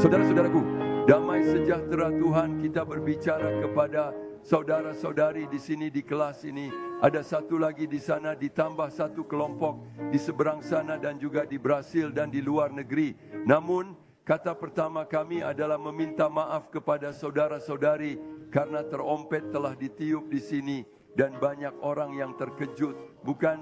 Saudara-saudaraku, damai sejahtera Tuhan, kita berbicara kepada saudara-saudari di sini, di kelas ini. Ada satu lagi di sana, ditambah satu kelompok di seberang sana dan juga di Brasil dan di luar negeri. Namun, kata pertama kami adalah meminta maaf kepada saudara-saudari karena terompet telah ditiup di sini dan banyak orang yang terkejut. Bukan?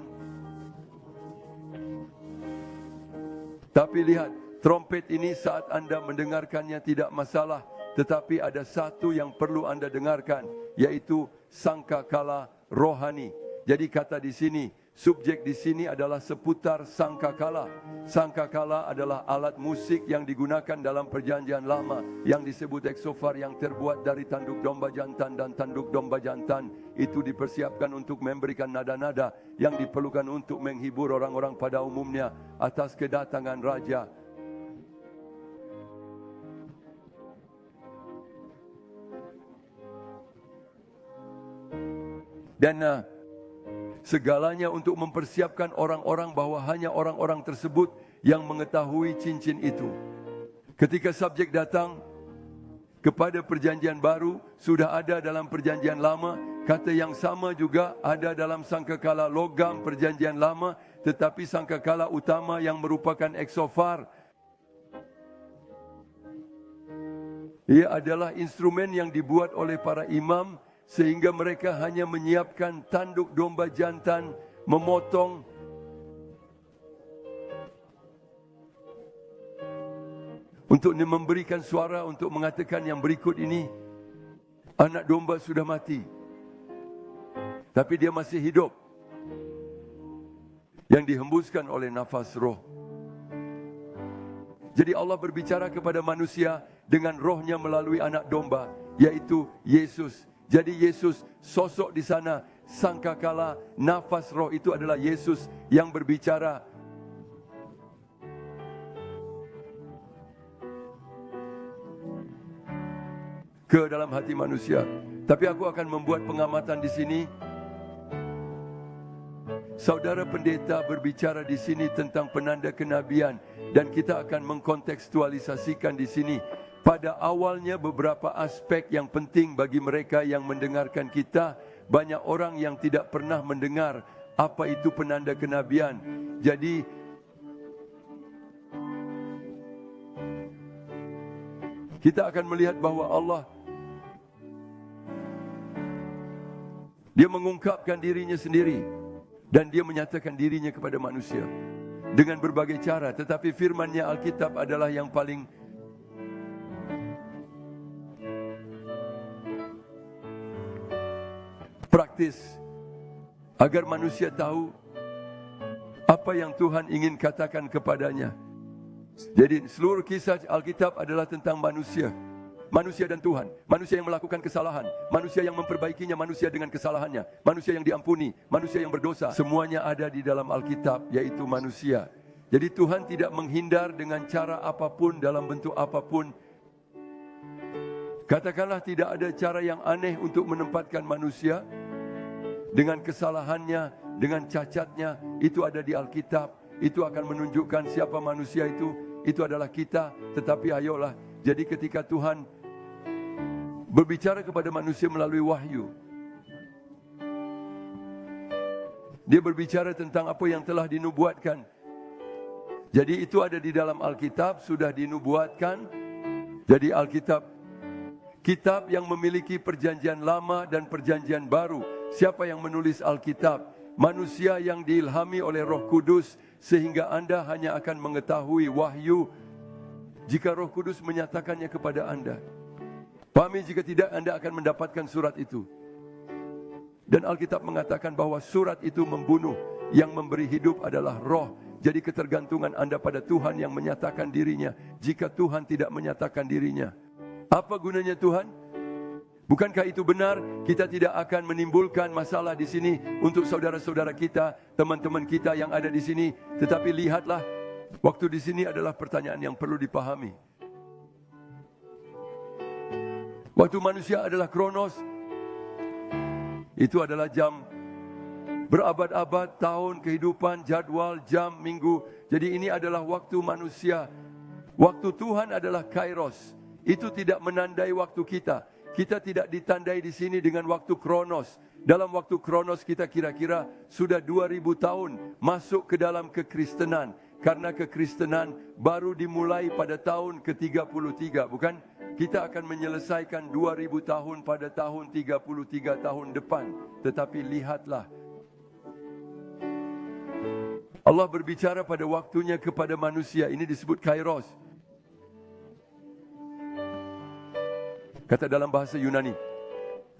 Tapi lihat, trompet ini saat Anda mendengarkannya tidak masalah, tetapi ada satu yang perlu Anda dengarkan, yaitu sangkakala rohani. Jadi kata di sini, subjek di sini adalah seputar sangkakala. Sangkakala adalah alat musik yang digunakan dalam perjanjian lama yang disebut eksofar, yang terbuat dari tanduk domba jantan, dan tanduk domba jantan itu dipersiapkan untuk memberikan nada-nada yang diperlukan untuk menghibur orang-orang pada umumnya atas kedatangan raja. Dan segalanya untuk mempersiapkan orang-orang bahwa hanya orang-orang tersebut yang mengetahui cincin itu. Ketika subjek datang kepada perjanjian baru, sudah ada dalam perjanjian lama. Kata yang sama juga ada dalam sangkakala logam perjanjian lama, tetapi sangkakala utama yang merupakan eksofar, ia adalah instrumen yang dibuat oleh para imam, sehingga mereka hanya menyiapkan tanduk domba jantan, memotong untuk memberikan suara untuk mengatakan yang berikut ini, anak domba sudah mati, tapi dia masih hidup, yang dihembuskan oleh nafas roh. Jadi Allah berbicara kepada manusia dengan rohnya melalui anak domba, yaitu Yesus. Jadi Yesus sosok di sana, sangkakala nafas roh itu adalah Yesus yang berbicara. Ke dalam hati manusia. Tapi aku akan membuat pengamatan di sini. Saudara pendeta berbicara di sini tentang penanda kenabian, dan kita akan mengkontekstualisasikan di sini. Pada awalnya beberapa aspek yang penting bagi mereka yang mendengarkan kita. Banyak orang yang tidak pernah mendengar apa itu penanda kenabian. Jadi kita akan melihat bahwa Allah, Dia mengungkapkan dirinya sendiri dan Dia menyatakan dirinya kepada manusia dengan berbagai cara. Tetapi firman-Nya Alkitab adalah yang paling praktis agar manusia tahu apa yang Tuhan ingin katakan kepadanya. Jadi seluruh kisah Alkitab adalah tentang manusia. Manusia dan Tuhan. Manusia yang melakukan kesalahan, manusia yang memperbaikinya, manusia dengan kesalahannya, manusia yang diampuni, manusia yang berdosa. Semuanya ada di dalam Alkitab, yaitu manusia. Jadi Tuhan tidak menghindar dengan cara apapun, dalam bentuk apapun. Katakanlah tidak ada cara yang aneh untuk menempatkan manusia dengan kesalahannya, dengan cacatnya. Itu ada di Alkitab. Itu akan menunjukkan siapa manusia itu. Itu adalah kita. Tetapi ayolah, jadi ketika Tuhan berbicara kepada manusia melalui wahyu, Dia berbicara tentang apa yang telah dinubuatkan. Jadi itu ada di dalam Alkitab, sudah dinubuatkan. Jadi Alkitab, kitab yang memiliki perjanjian lama dan perjanjian baru. Siapa yang menulis Alkitab? Manusia yang diilhami oleh Roh Kudus, sehingga Anda hanya akan mengetahui wahyu jika Roh Kudus menyatakannya kepada Anda. Pahami, jika tidak Anda akan mendapatkan surat itu. Dan Alkitab mengatakan bahwa surat itu membunuh, yang memberi hidup adalah Roh. Jadi ketergantungan Anda pada Tuhan yang menyatakan dirinya. Jika Tuhan tidak menyatakan dirinya, apa gunanya Tuhan? Bukankah itu benar? Kita tidak akan menimbulkan masalah di sini untuk saudara-saudara kita, teman-teman kita yang ada di sini. Tetapi lihatlah, waktu di sini adalah pertanyaan yang perlu dipahami. Waktu manusia adalah kronos. Itu adalah jam, berabad-abad, tahun, kehidupan, jadwal, jam, minggu. Jadi ini adalah waktu manusia. Waktu Tuhan adalah kairos. Itu tidak menandai waktu kita. Kita tidak ditandai di sini dengan waktu kronos. Dalam waktu kronos kita kira-kira sudah 2000 tahun masuk ke dalam kekristenan. Karena kekristenan baru dimulai pada tahun ke-33, bukan? Kita akan menyelesaikan 2000 tahun pada tahun 33 tahun depan. Tetapi lihatlah, Allah berbicara pada waktunya kepada manusia. Ini disebut kairos. Kata dalam bahasa Yunani,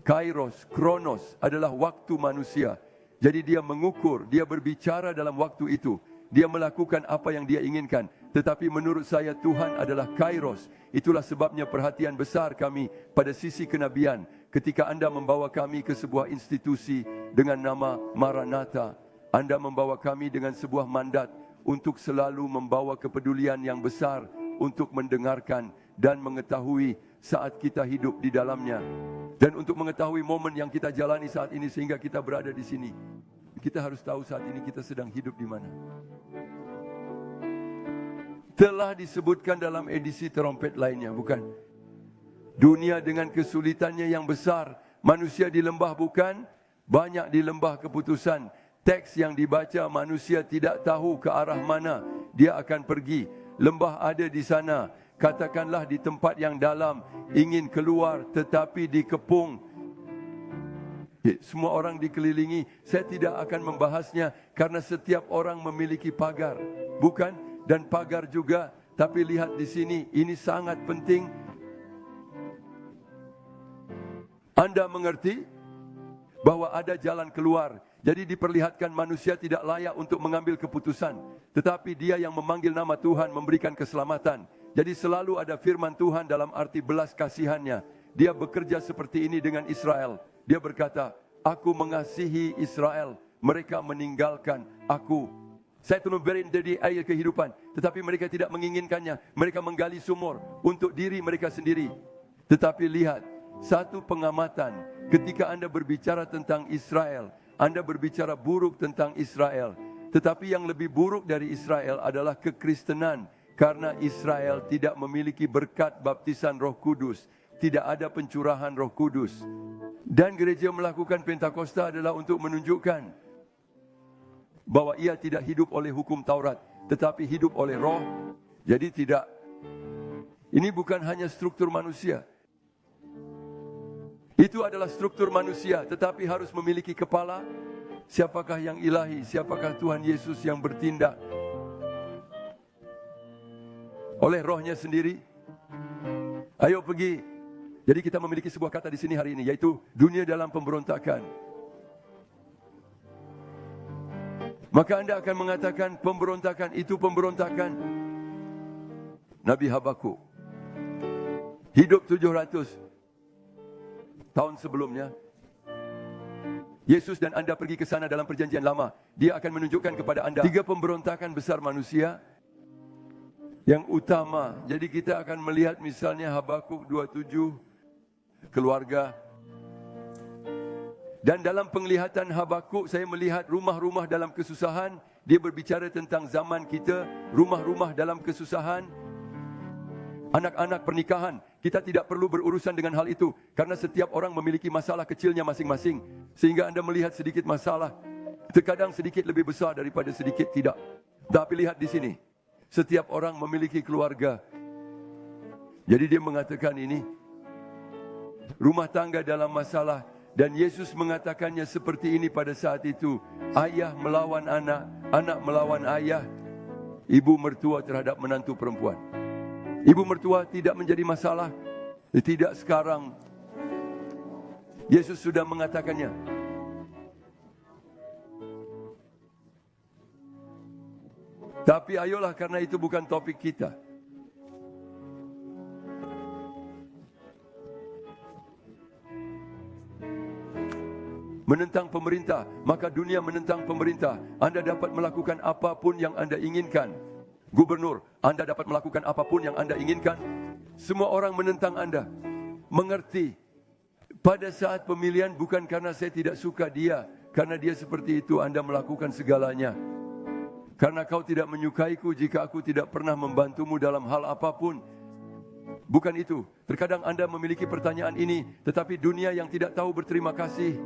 kairos, kronos adalah waktu manusia. Jadi dia mengukur, dia berbicara dalam waktu itu. Dia melakukan apa yang dia inginkan. Tetapi menurut saya Tuhan adalah kairos. Itulah sebabnya perhatian besar kami pada sisi kenabian. Ketika Anda membawa kami ke sebuah institusi dengan nama Maranatha, Anda membawa kami dengan sebuah mandat untuk selalu membawa kepedulian yang besar untuk mendengarkan dan mengetahui saat kita hidup di dalamnya. Dan untuk mengetahui momen yang kita jalani saat ini sehingga kita berada di sini. Kita harus tahu saat ini kita sedang hidup di mana. Telah disebutkan dalam edisi trompet lainnya, bukan? Dunia dengan kesulitannya yang besar. Manusia di lembah, bukan? Banyak di lembah keputusan. Teks yang dibaca manusia tidak tahu ke arah mana dia akan pergi. Lembah ada di sana. Katakanlah di tempat yang dalam. Ingin keluar tetapi dikepung. Semua orang dikelilingi. Saya tidak akan membahasnya karena setiap orang memiliki pagar, bukan? Dan pagar juga. Tapi lihat di sini, ini sangat penting. Anda mengerti bahwa ada jalan keluar. Jadi diperlihatkan manusia tidak layak untuk mengambil keputusan. Tetapi dia yang memanggil nama Tuhan memberikan keselamatan. Jadi selalu ada firman Tuhan dalam arti belas kasihannya. Dia bekerja seperti ini dengan Israel. Dia berkata, aku mengasihi Israel. Mereka meninggalkan aku. Saya telah memberi dari air kehidupan. Tetapi mereka tidak menginginkannya. Mereka menggali sumur untuk diri mereka sendiri. Tetapi lihat, satu pengamatan. Ketika Anda berbicara tentang Israel, Anda berbicara buruk tentang Israel. Tetapi yang lebih buruk dari Israel adalah kekristenan. Karena Israel tidak memiliki berkat baptisan Roh Kudus. Tidak ada pencurahan Roh Kudus. Dan gereja melakukan Pentakosta adalah untuk menunjukkan bahwa ia tidak hidup oleh hukum Taurat, tetapi hidup oleh Roh. Jadi tidak, ini bukan hanya struktur manusia. Itu adalah struktur manusia, tetapi harus memiliki kepala. Siapakah yang ilahi? Siapakah Tuhan Yesus yang bertindak oleh Rohnya sendiri? Ayo pergi. Jadi kita memiliki sebuah kata di sini hari ini, yaitu dunia dalam pemberontakan. Maka Anda akan mengatakan pemberontakan itu pemberontakan. Nabi Habakuk hidup 700 tahun sebelumnya. Yesus dan Anda pergi ke sana dalam perjanjian lama. Dia akan menunjukkan kepada Anda 3 pemberontakan besar manusia yang utama. Jadi kita akan melihat misalnya Habakuk 27, keluarga. Dan dalam penglihatan Habakuk, saya melihat rumah-rumah dalam kesusahan. Dia berbicara tentang zaman kita, rumah-rumah dalam kesusahan. Anak-anak pernikahan, kita tidak perlu berurusan dengan hal itu. Karena setiap orang memiliki masalah kecilnya masing-masing. Sehingga Anda melihat sedikit masalah, terkadang sedikit lebih besar daripada sedikit tidak. Tapi lihat di sini, setiap orang memiliki keluarga. Jadi dia mengatakan ini, rumah tangga dalam masalah. Dan Yesus mengatakannya seperti ini pada saat itu. Ayah melawan anak, anak melawan ayah, ibu mertua terhadap menantu perempuan. Ibu mertua tidak menjadi masalah. Tidak sekarang. Yesus sudah mengatakannya. Tapi ayolah, karena itu bukan topik kita. Menentang pemerintah, maka dunia menentang pemerintah. Anda dapat melakukan apapun yang Anda inginkan. Gubernur, Anda dapat melakukan apapun yang Anda inginkan. Semua orang menentang Anda. Mengerti, pada saat pemilihan bukan karena saya tidak suka dia, karena dia seperti itu Anda melakukan segalanya. Karena kau tidak menyukaiku jika aku tidak pernah membantumu dalam hal apapun. Bukan itu. Terkadang Anda memiliki pertanyaan ini, tetapi dunia yang tidak tahu berterima kasih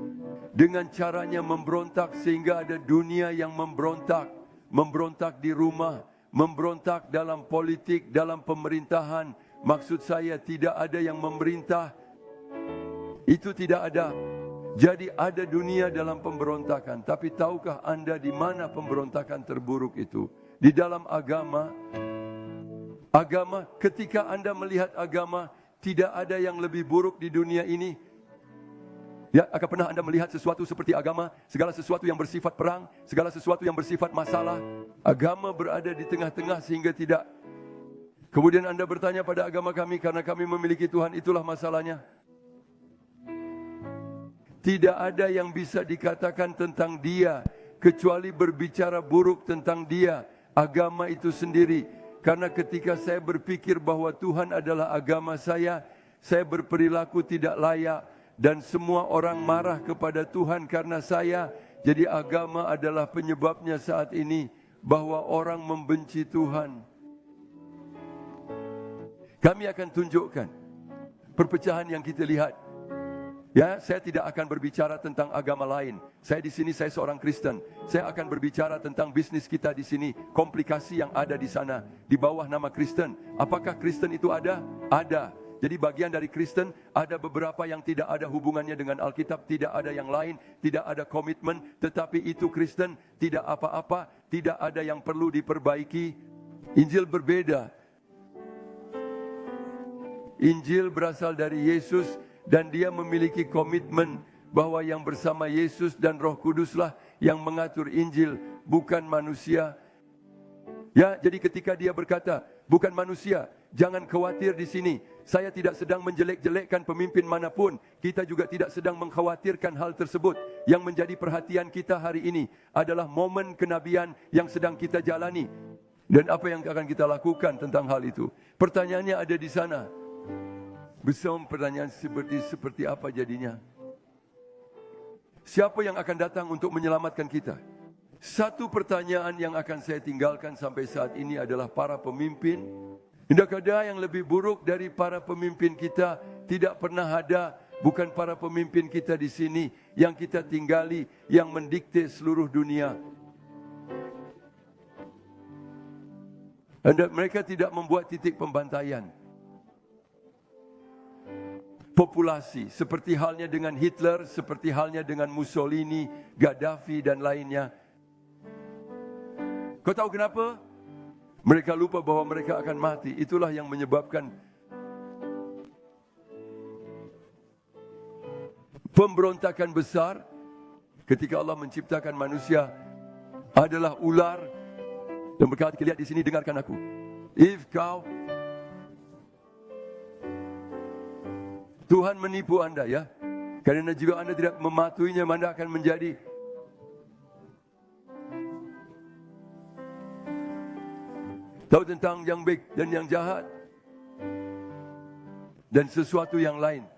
dengan caranya memberontak, sehingga ada dunia yang memberontak. Memberontak di rumah, memberontak dalam politik, dalam pemerintahan. Maksud saya, tidak ada yang memerintah. Itu tidak ada. Jadi ada dunia dalam pemberontakan. Tapi tahukah Anda di mana pemberontakan terburuk itu? Di dalam agama. Agama, ketika Anda melihat agama, tidak ada yang lebih buruk di dunia ini. Ya, akan pernah Anda melihat sesuatu seperti agama, segala sesuatu yang bersifat perang, segala sesuatu yang bersifat masalah. Agama berada di tengah-tengah sehingga tidak. Kemudian Anda bertanya pada agama kami, karena kami memiliki Tuhan, itulah masalahnya. Tidak ada yang bisa dikatakan tentang dia, kecuali berbicara buruk tentang dia, agama itu sendiri. Karena ketika saya berpikir bahwa Tuhan adalah agama saya berperilaku tidak layak. Dan semua orang marah kepada Tuhan karena saya. Jadi agama adalah penyebabnya saat ini, bahwa orang membenci Tuhan. Kami akan tunjukkan perpecahan yang kita lihat. Ya, saya tidak akan berbicara tentang agama lain. Saya di sini, saya seorang Kristen. Saya akan berbicara tentang bisnis kita di sini, komplikasi yang ada di sana di bawah nama Kristen. Apakah Kristen itu ada? Ada. Jadi bagian dari Kristen, ada beberapa yang tidak ada hubungannya dengan Alkitab, tidak ada yang lain, tidak ada komitmen, tetapi itu Kristen, tidak apa-apa, tidak ada yang perlu diperbaiki. Injil berbeda. Injil berasal dari Yesus, dan dia memiliki komitmen bahwa yang bersama Yesus dan Roh Kuduslah yang mengatur Injil, bukan manusia. Ya, jadi ketika dia berkata, bukan manusia, jangan khawatir di sini. Saya tidak sedang menjelek-jelekkan pemimpin manapun. Kita juga tidak sedang mengkhawatirkan hal tersebut. Yang menjadi perhatian kita hari ini adalah momen kenabian yang sedang kita jalani. Dan apa yang akan kita lakukan tentang hal itu. Pertanyaannya ada di sana. Besar pertanyaan seperti apa jadinya? Siapa yang akan datang untuk menyelamatkan kita? Satu pertanyaan yang akan saya tinggalkan sampai saat ini adalah para pemimpin. Tidakkah ada yang lebih buruk dari para pemimpin kita? Tidak pernah ada. Bukan para pemimpin kita di sini yang kita tinggali, yang mendikte seluruh dunia. Dan mereka tidak membuat titik pembantaian populasi, seperti halnya dengan Hitler, seperti halnya dengan Mussolini, Gaddafi dan lainnya. Kau tahu kenapa? Mereka lupa bahwa mereka akan mati. Itulah yang menyebabkan pemberontakan besar. Ketika Allah menciptakan manusia adalah ular, dan berkata, lihat di sini, dengarkan aku. If kau, Tuhan menipu anda, ya. Karena jika anda tidak mematuhinya, anda akan menjadi tahu tentang yang baik dan yang jahat dan sesuatu yang lain.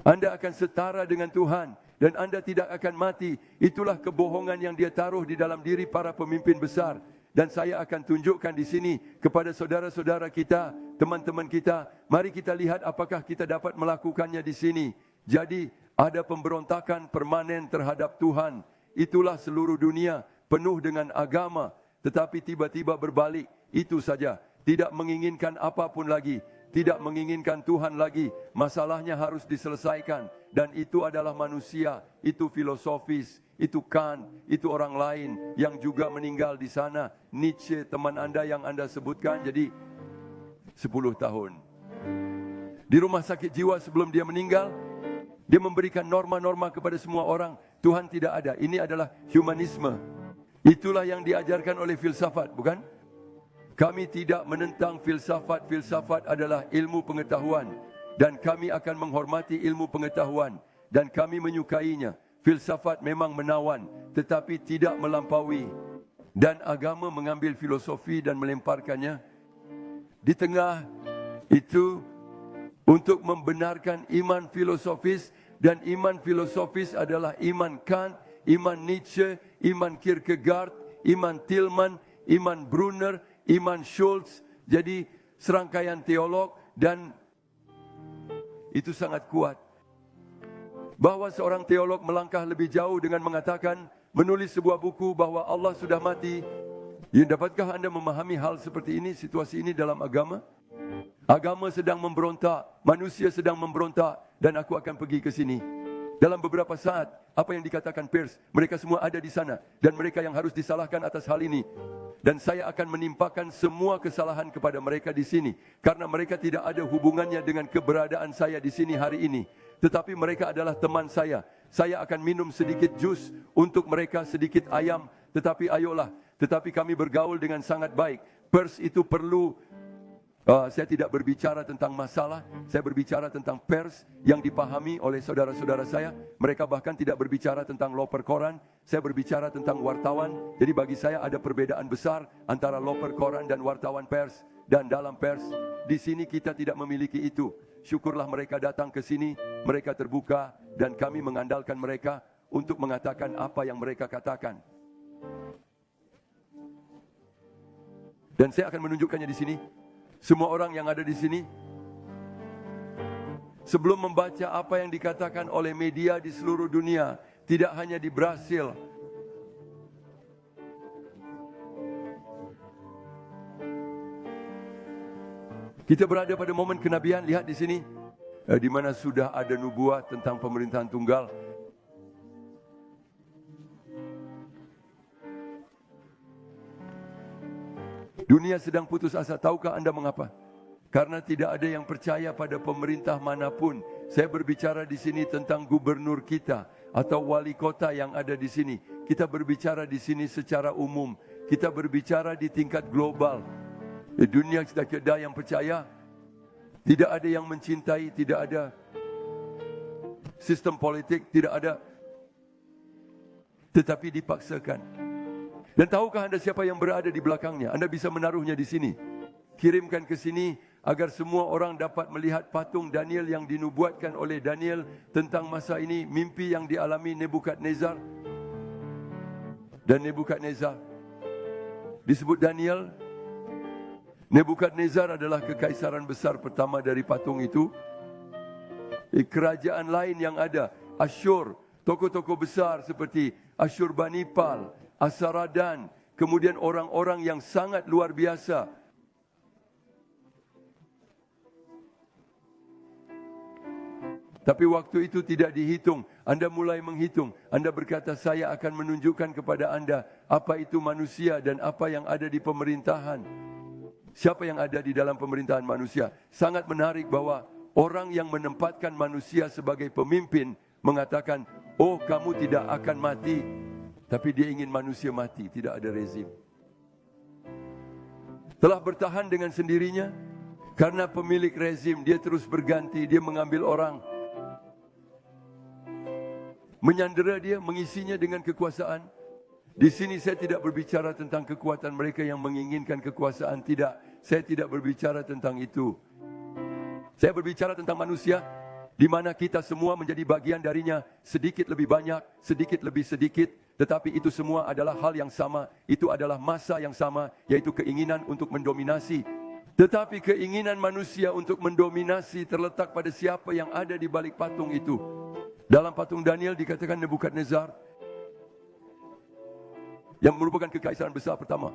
Anda akan setara dengan Tuhan dan anda tidak akan mati. Itulah kebohongan yang dia taruh di dalam diri para pemimpin besar. Dan saya akan tunjukkan di sini kepada saudara-saudara kita, teman-teman kita. Mari kita lihat apakah kita dapat melakukannya di sini. Jadi ada pemberontakan permanen terhadap Tuhan. Itulah seluruh dunia penuh dengan agama. Tetapi tiba-tiba berbalik, itu saja. Tidak menginginkan apapun lagi, tidak menginginkan Tuhan lagi. Masalahnya harus diselesaikan. Dan itu adalah manusia, itu filosofis, itu Kant, itu orang lain yang juga meninggal di sana. Nietzsche, teman anda yang anda sebutkan, jadi 10 tahun. Di rumah sakit jiwa sebelum dia meninggal, dia memberikan norma-norma kepada semua orang. Tuhan tidak ada, ini adalah humanisme. Itulah yang diajarkan oleh filsafat, bukan? Kami tidak menentang filsafat. Filsafat adalah ilmu pengetahuan. Dan kami akan menghormati ilmu pengetahuan. Dan kami menyukainya. Filsafat memang menawan, tetapi tidak melampaui. Dan agama mengambil filosofi dan melemparkannya di tengah itu untuk membenarkan iman filosofis. Dan iman filosofis adalah iman Kant, iman Nietzsche, iman Kierkegaard, Iman Tillman, Iman Brunner, Iman Schultz. Jadi serangkaian teolog, dan itu sangat kuat. Bahwa seorang teolog melangkah lebih jauh dengan mengatakan, menulis sebuah buku bahwa Allah sudah mati. Ya, dapatkah Anda memahami hal seperti ini, situasi ini dalam agama? Agama sedang memberontak, manusia sedang memberontak, dan aku akan pergi ke sini. Dalam beberapa saat, apa yang dikatakan Peirce, mereka semua ada di sana, dan mereka yang harus disalahkan atas hal ini. Dan saya akan menimpakan semua kesalahan kepada mereka di sini, karena mereka tidak ada hubungannya dengan keberadaan saya di sini hari ini. Tetapi mereka adalah teman saya. Saya akan minum sedikit jus untuk mereka, sedikit ayam. Tetapi ayolah, tetapi kami bergaul dengan sangat baik. Peirce itu perlu, saya tidak berbicara tentang masalah, saya berbicara tentang pers yang dipahami oleh saudara-saudara saya. Mereka bahkan tidak berbicara tentang loper koran, saya berbicara tentang wartawan. Jadi bagi saya ada perbedaan besar antara loper koran dan wartawan pers. Dan dalam pers, di sini kita tidak memiliki itu. Syukurlah mereka datang ke sini, mereka terbuka, dan kami mengandalkan mereka untuk mengatakan apa yang mereka katakan. Dan saya akan menunjukkannya di sini. Semua orang yang ada di sini, sebelum membaca apa yang dikatakan oleh media di seluruh dunia, tidak hanya di Brasil, kita berada pada momen kenabian. Lihat di sini, di mana sudah ada nubuat tentang pemerintahan tunggal. Dunia sedang putus asa. Tahukah Anda mengapa? Karena tidak ada yang percaya pada pemerintah manapun. Saya berbicara di sini tentang gubernur kita atau wali kota yang ada di sini. Kita berbicara di sini secara umum. Kita berbicara di tingkat global. Di dunia tidak ada yang percaya. Tidak ada yang mencintai. Tidak ada sistem politik. Tidak ada. Tetapi dipaksakan. Dan tahukah Anda siapa yang berada di belakangnya? Anda bisa menaruhnya di sini. Kirimkan ke sini agar semua orang dapat melihat patung Daniel yang dinubuatkan oleh Daniel tentang masa ini, mimpi yang dialami Nebukadnezar. Dan Nebukadnezar disebut Daniel. Nebukadnezar adalah kekaisaran besar pertama dari patung itu. Kerajaan lain yang ada, Asyur, tokoh-tokoh besar seperti Asyurbanipal, Asaradan, kemudian orang-orang yang sangat luar biasa. Tapi waktu itu tidak dihitung. Anda mulai menghitung. Anda berkata, saya akan menunjukkan kepada Anda apa itu manusia dan apa yang ada di pemerintahan. Siapa yang ada di dalam pemerintahan manusia? Sangat menarik bahwa orang yang menempatkan manusia sebagai pemimpin mengatakan, oh kamu tidak akan mati. Tapi dia ingin manusia mati, tidak ada rezim. Telah bertahan dengan sendirinya, karena pemilik rezim, dia terus berganti, dia mengambil orang, menyandera dia, mengisinya dengan kekuasaan. Di sini saya tidak berbicara tentang kekuatan mereka yang menginginkan kekuasaan, tidak. Saya tidak berbicara tentang itu. Saya berbicara tentang manusia, di mana kita semua menjadi bagian darinya, sedikit lebih banyak, sedikit lebih sedikit. Tetapi itu semua adalah hal yang sama. Itu adalah masa yang sama, yaitu keinginan untuk mendominasi. Tetapi keinginan manusia untuk mendominasi terletak pada siapa yang ada di balik patung itu. Dalam patung Daniel dikatakan Nebukadnezar, yang merupakan kekaisaran besar pertama.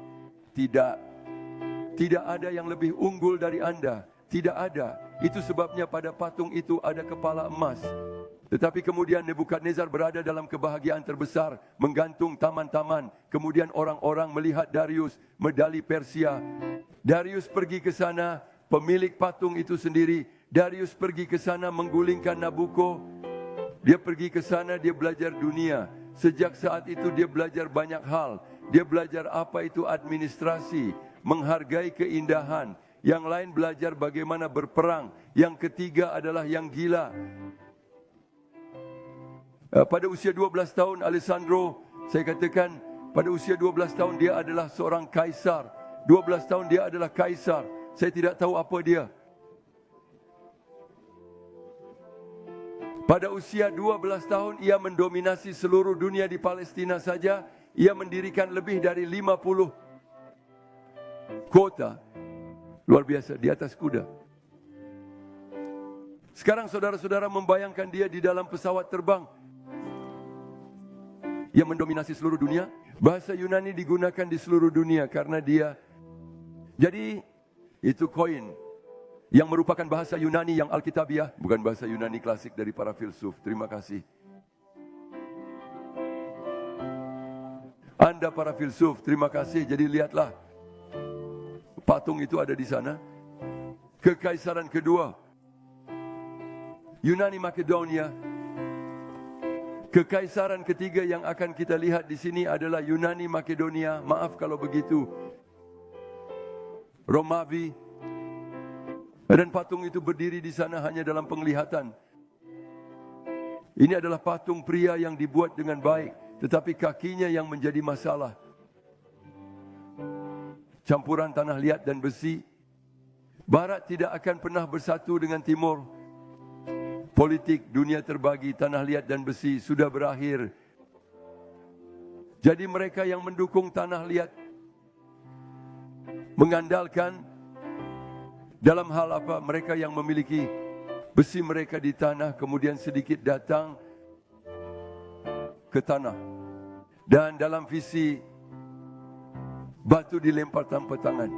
Tidak ada yang lebih unggul dari Anda. Tidak ada. Itu sebabnya pada patung itu ada kepala emas. Tetapi kemudian Nebukadnezar berada dalam kebahagiaan terbesar, menggantung taman-taman. Kemudian orang-orang melihat Darius, medali Persia. Darius pergi ke sana, pemilik patung itu sendiri. Darius pergi ke sana menggulingkan Nabuko. Dia pergi ke sana, dia belajar dunia. Sejak saat itu dia belajar banyak hal. Dia belajar apa itu administrasi, menghargai keindahan. Yang lain belajar bagaimana berperang. Yang ketiga adalah yang gila. Pada usia 12 tahun Alessandro, saya katakan pada usia 12 tahun dia adalah seorang kaisar. 12 tahun dia adalah kaisar. Saya tidak tahu apa dia. Pada usia 12 tahun ia mendominasi seluruh dunia di Palestina saja. Ia mendirikan lebih dari 50 kota. Luar biasa, di atas kuda. Sekarang saudara-saudara membayangkan dia di dalam pesawat terbang. Ia mendominasi seluruh dunia. Bahasa Yunani digunakan di seluruh dunia karena dia. Jadi itu koin yang merupakan bahasa Yunani yang Alkitabiah, bukan bahasa Yunani klasik dari para filsuf. Terima kasih. Anda para filsuf, terima kasih. Jadi lihatlah, patung itu ada di sana. Kekaisaran kedua, Yunani Makedonia. Kekaisaran ketiga yang akan kita lihat di sini adalah Yunani Makedonia. Maaf kalau begitu, Romawi. Dan patung itu berdiri di sana hanya dalam penglihatan. Ini adalah patung pria yang dibuat dengan baik, tetapi kakinya yang menjadi masalah. Campuran tanah liat dan besi. Barat tidak akan pernah bersatu dengan timur. Politik dunia terbagi, tanah liat dan besi sudah berakhir. Jadi mereka yang mendukung tanah liat mengandalkan dalam hal apa? Mereka yang memiliki besi mereka di tanah, kemudian sedikit datang ke tanah. Dan dalam visi batu dilempar tanpa tangan.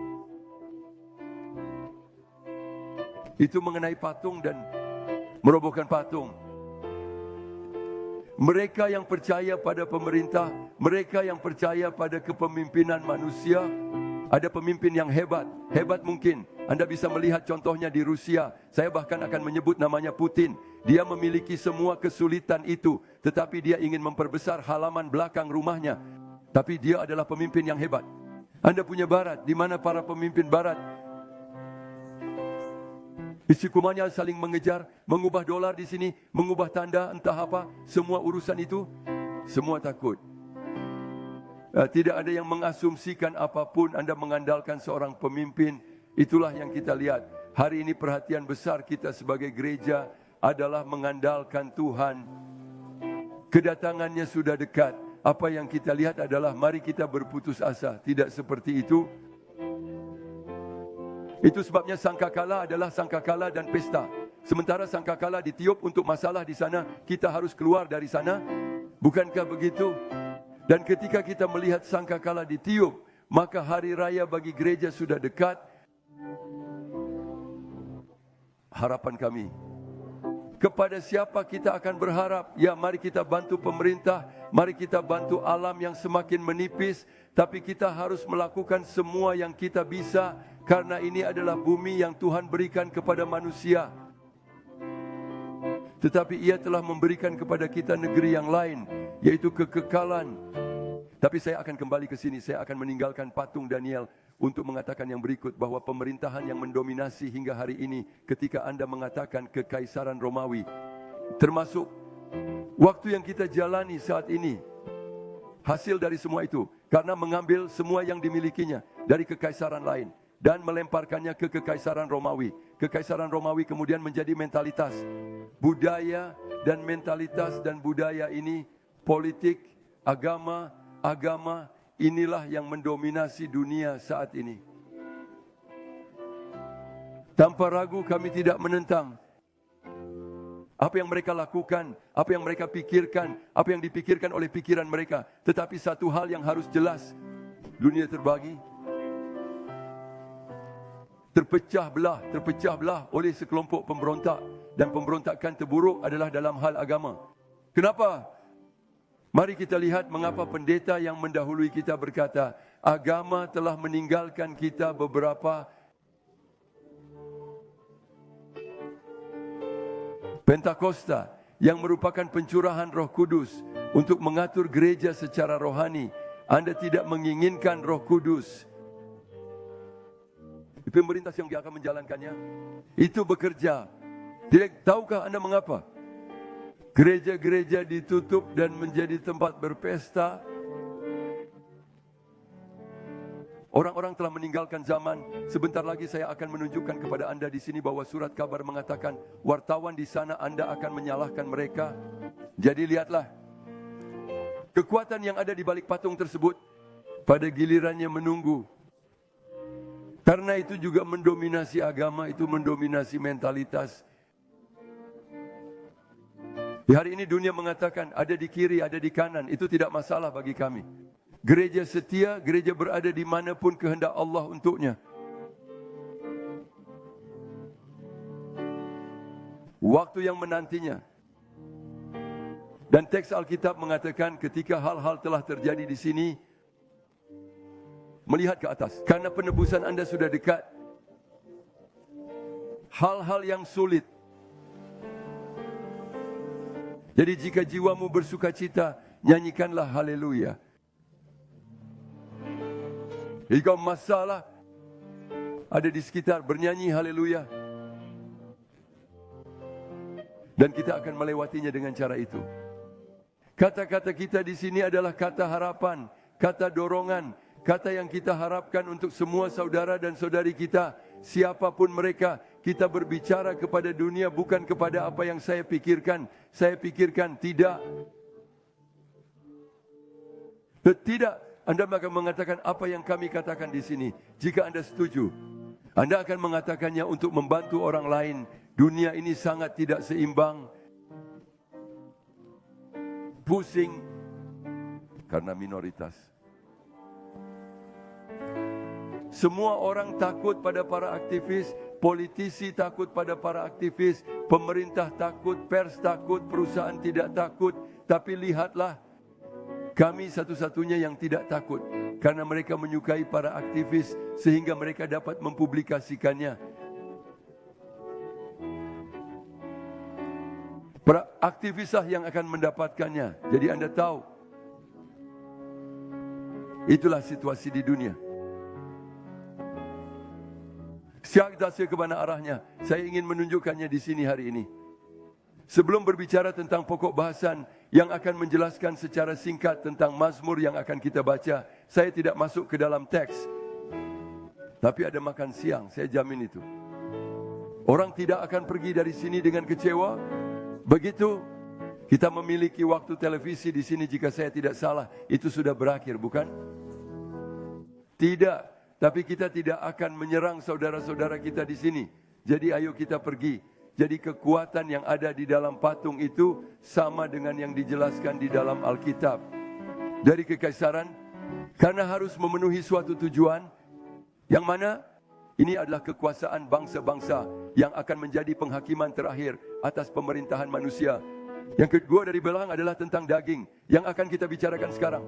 Itu mengenai patung dan merobohkan patung. Mereka yang percaya pada pemerintah, mereka yang percaya pada kepemimpinan manusia. Ada pemimpin yang hebat, hebat mungkin. Anda bisa melihat contohnya di Rusia. Saya bahkan akan menyebut namanya Putin. Dia memiliki semua kesulitan itu, tetapi dia ingin memperbesar halaman belakang rumahnya. Tapi dia adalah pemimpin yang hebat. Anda punya Barat, di mana para pemimpin Barat Isikumannya saling mengejar, mengubah dolar di sini, mengubah tanda entah apa, semua urusan itu, semua takut. Tidak ada yang mengasumsikan apapun. Anda mengandalkan seorang pemimpin. Itulah yang kita lihat. Hari ini perhatian besar kita sebagai gereja adalah mengandalkan Tuhan. Kedatangannya sudah dekat. Apa yang kita lihat adalah mari kita berputus asa. Tidak seperti itu. Itu sebabnya sangkakala adalah sangkakala dan pesta. Sementara sangkakala ditiup untuk masalah di sana, kita harus keluar dari sana. Bukankah begitu? Dan ketika kita melihat sangkakala ditiup, maka hari raya bagi gereja sudah dekat. Harapan kami, kepada siapa kita akan berharap? Ya, mari kita bantu pemerintah, mari kita bantu alam yang semakin menipis, tapi kita harus melakukan semua yang kita bisa, karena ini adalah bumi yang Tuhan berikan kepada manusia. Tetapi Ia telah memberikan kepada kita negeri yang lain, yaitu kekekalan. Tapi saya akan kembali ke sini, saya akan meninggalkan patung Daniel untuk mengatakan yang berikut, bahwa pemerintahan yang mendominasi hingga hari ini, ketika Anda mengatakan kekaisaran Romawi, termasuk waktu yang kita jalani saat ini, hasil dari semua itu, karena mengambil semua yang dimilikinya dari kekaisaran lain dan melemparkannya ke kekaisaran Romawi. Kekaisaran Romawi kemudian menjadi mentalitas, budaya dan mentalitas dan budaya ini, politik, agama, inilah yang mendominasi dunia saat ini. Tanpa ragu kami tidak menentang apa yang mereka lakukan, apa yang mereka pikirkan, apa yang dipikirkan oleh pikiran mereka. Tetapi satu hal yang harus jelas, dunia terbagi, terpecah belah oleh sekelompok pemberontak. Dan pemberontakan terburuk adalah dalam hal agama. Kenapa? Mari kita lihat mengapa pendeta yang mendahului kita berkata, agama telah meninggalkan kita beberapa. Pentakosta yang merupakan pencurahan Roh Kudus untuk mengatur gereja secara rohani. Anda tidak menginginkan Roh Kudus, pemerintah yang dia akan menjalankannya itu bekerja. Tidak tahukah Anda mengapa gereja-gereja ditutup dan menjadi tempat berpesta? Orang-orang telah meninggalkan zaman. Sebentar lagi saya akan menunjukkan kepada Anda di sini bahwa surat kabar mengatakan wartawan di sana Anda akan menyalahkan mereka. Jadi lihatlah, Kekuatan yang ada di balik patung tersebut pada gilirannya menunggu. Karena itu juga mendominasi agama, itu mendominasi mentalitas. Di hari ini dunia mengatakan ada di kiri, ada di kanan. Itu tidak masalah bagi kami. Gereja setia, gereja berada di manapun kehendak Allah untuknya. Waktu yang menantinya. Dan teks Alkitab mengatakan ketika hal-hal telah terjadi di sini, melihat ke atas. Karena penebusan Anda sudah dekat. Hal-hal yang sulit. Jadi jika jiwamu bersukacita, nyanyikanlah haleluya. Jika masalah ada di sekitar, bernyanyi haleluya. Dan kita akan melewatinya dengan cara itu. Kata-kata kita di sini adalah kata harapan, kata dorongan, kata yang kita harapkan untuk semua saudara dan saudari kita, siapapun mereka. Kita berbicara kepada dunia bukan kepada apa yang saya pikirkan. Saya pikirkan tidak. Tidak. Anda akan mengatakan apa yang kami katakan di sini. Jika Anda setuju, Anda akan mengatakannya untuk membantu orang lain. Dunia ini sangat tidak seimbang. Pusing karena minoritas. Semua orang takut pada para aktivis, politisi takut pada para aktivis, pemerintah takut, pers takut, perusahaan tidak takut. Tapi lihatlah, kami satu-satunya yang tidak takut. Karena mereka menyukai para aktivis sehingga mereka dapat mempublikasikannya. Para aktivislah yang akan mendapatkannya. Jadi Anda tahu, itulah situasi di dunia. Siapa ke mana arahnya? Saya ingin menunjukkannya di sini hari ini. Sebelum berbicara tentang pokok bahasan yang akan menjelaskan secara singkat tentang Mazmur yang akan kita baca, saya tidak masuk ke dalam teks. Tapi ada makan siang, saya jamin itu. Orang tidak akan pergi dari sini dengan kecewa. Begitu kita memiliki waktu televisi di sini, jika saya tidak salah, itu sudah berakhir, bukan? Tidak. Tapi kita tidak akan menyerang saudara-saudara kita di sini. Jadi ayo kita pergi. Jadi kekuatan yang ada di dalam patung itu sama dengan yang dijelaskan di dalam Alkitab. Dari kekaisaran, karena harus memenuhi suatu tujuan. Yang mana? Ini adalah kekuasaan bangsa-bangsa yang akan menjadi penghakiman terakhir atas pemerintahan manusia. Yang kedua dari belakang adalah tentang daging yang akan kita bicarakan sekarang.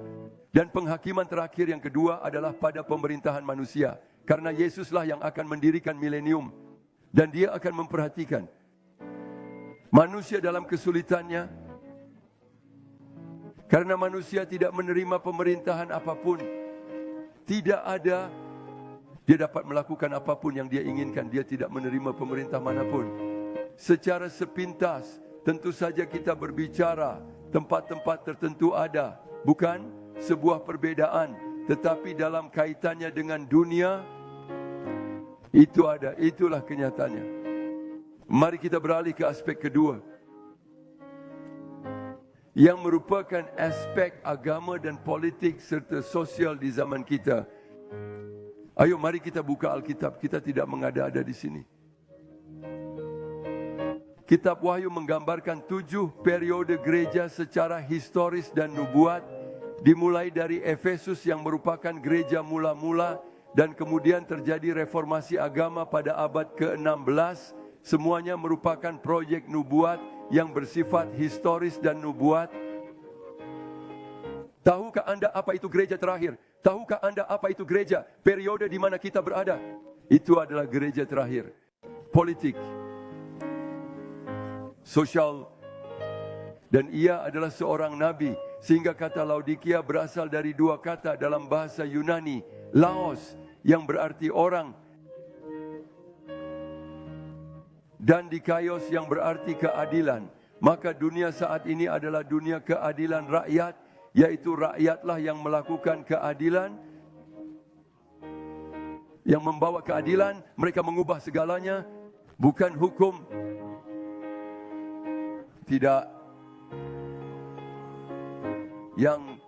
Dan penghakiman terakhir yang kedua adalah pada pemerintahan manusia. Karena Yesuslah yang akan mendirikan milenium. Dan dia akan memperhatikan manusia dalam kesulitannya. Karena manusia tidak menerima pemerintahan apapun. Tidak ada, dia dapat melakukan apapun yang dia inginkan. Dia tidak menerima pemerintah manapun. Secara sepintas, tentu saja kita berbicara, tempat-tempat tertentu ada. Bukan sebuah perbedaan, tetapi dalam kaitannya dengan dunia, itu ada, itulah kenyataannya. Mari kita beralih ke aspek kedua, yang merupakan aspek agama dan politik serta sosial di zaman kita. Ayo mari kita buka Alkitab, kita tidak mengada-ada di sini. Kitab Wahyu menggambarkan 7 periode gereja secara historis dan nubuat. Dimulai dari Efesus yang merupakan gereja mula-mula. Dan kemudian terjadi reformasi agama pada abad ke-16. Semuanya merupakan proyek nubuat yang bersifat historis dan nubuat. Tahukah Anda apa itu gereja terakhir? Tahukah Anda apa itu gereja? Periode di mana kita berada. Itu adalah gereja terakhir. Politik, sosial, dan ia adalah seorang nabi. Sehingga kata Laodikia berasal dari 2 kata dalam bahasa Yunani. Laos yang berarti orang. Dan dikaios yang berarti keadilan. Maka dunia saat ini adalah dunia keadilan rakyat. Yaitu rakyatlah yang melakukan keadilan. Yang membawa keadilan. Mereka mengubah segalanya. Bukan hukum. Tidak. yang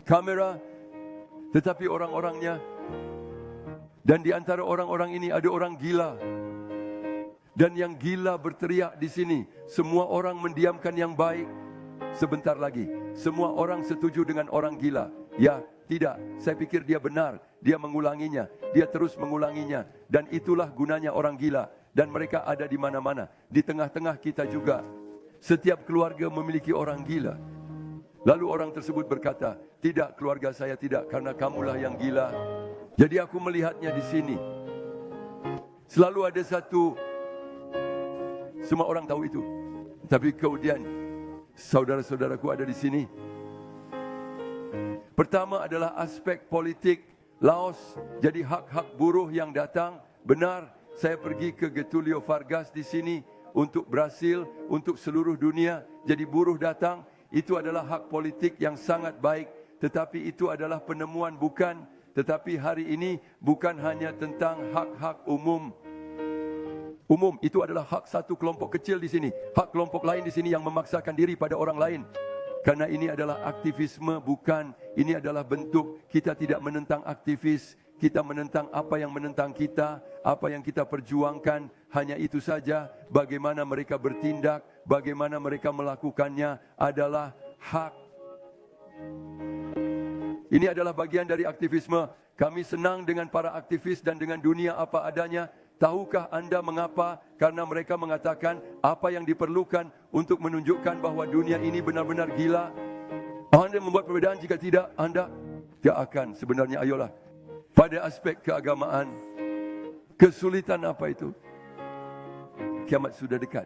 kamera, tetapi orang-orangnya, dan di antara orang-orang ini ada orang gila. Dan yang gila berteriak di sini, semua orang mendiamkan yang baik. Sebentar lagi, semua orang setuju dengan orang gila. Ya, tidak, saya pikir dia benar. Dia mengulanginya, dia terus mengulanginya. Dan itulah gunanya orang gila. Dan mereka ada di mana-mana. Di tengah-tengah kita juga. Setiap keluarga memiliki orang gila. Lalu orang tersebut berkata, tidak, keluarga saya tidak, karena kamulah yang gila. Jadi aku melihatnya di sini. Selalu ada satu, semua orang tahu itu. Tapi kemudian saudara-saudaraku ada di sini. Pertama adalah aspek politik Laos. Jadi hak-hak buruh yang datang, benar, saya pergi ke Getulio Vargas di sini untuk Brasil, untuk seluruh dunia. Jadi buruh datang, itu adalah hak politik yang sangat baik. Tetapi itu adalah penemuan bukan. Tetapi hari ini bukan hanya tentang hak-hak umum. Umum itu adalah hak satu kelompok kecil di sini. Hak kelompok lain di sini yang memaksakan diri pada orang lain. Karena ini adalah aktivisme, bukan. Ini adalah bentuk kita tidak menentang aktivis. Kita menentang apa yang menentang kita, apa yang kita perjuangkan. Hanya itu saja. Bagaimana mereka bertindak, bagaimana mereka melakukannya adalah hak. Ini adalah bagian dari aktivisme. Kami senang dengan para aktivis dan dengan dunia apa adanya. Tahukah anda mengapa? Karena mereka mengatakan apa yang diperlukan untuk menunjukkan bahwa dunia ini benar-benar gila. Anda membuat perbedaan, jika tidak, anda tidak akan. Sebenarnya ayolah. Pada aspek keagamaan, kesulitan apa itu? Kiamat sudah dekat.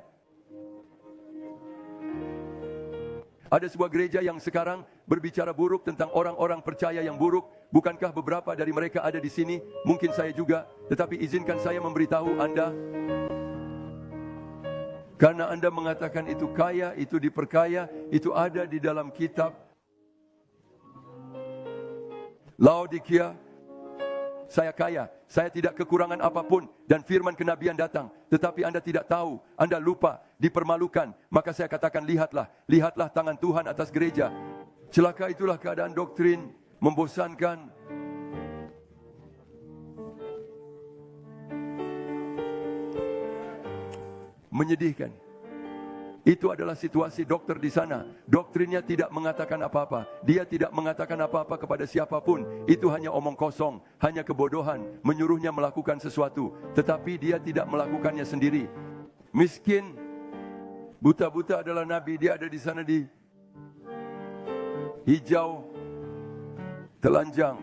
Ada sebuah gereja yang sekarang berbicara buruk tentang orang-orang percaya yang buruk. Bukankah beberapa dari mereka ada di sini? Mungkin saya juga. Tetapi izinkan saya memberitahu anda. Karena anda mengatakan itu kaya, itu diperkaya, itu ada di dalam kitab Laodikia. Saya kaya, saya tidak kekurangan apapun. Dan firman kenabian datang. Tetapi anda tidak tahu, anda lupa, dipermalukan. Maka saya katakan, lihatlah, lihatlah tangan Tuhan atas gereja. Celaka itulah keadaan doktrin, membosankan. Menyedihkan. Itu adalah situasi dokter di sana. Doktrinnya tidak mengatakan apa-apa. Dia tidak mengatakan apa-apa kepada siapapun. Itu hanya omong kosong, hanya kebodohan, menyuruhnya melakukan sesuatu. Tetapi dia tidak melakukannya sendiri. Miskin, buta-buta adalah nabi. Dia ada di sana di hijau, telanjang.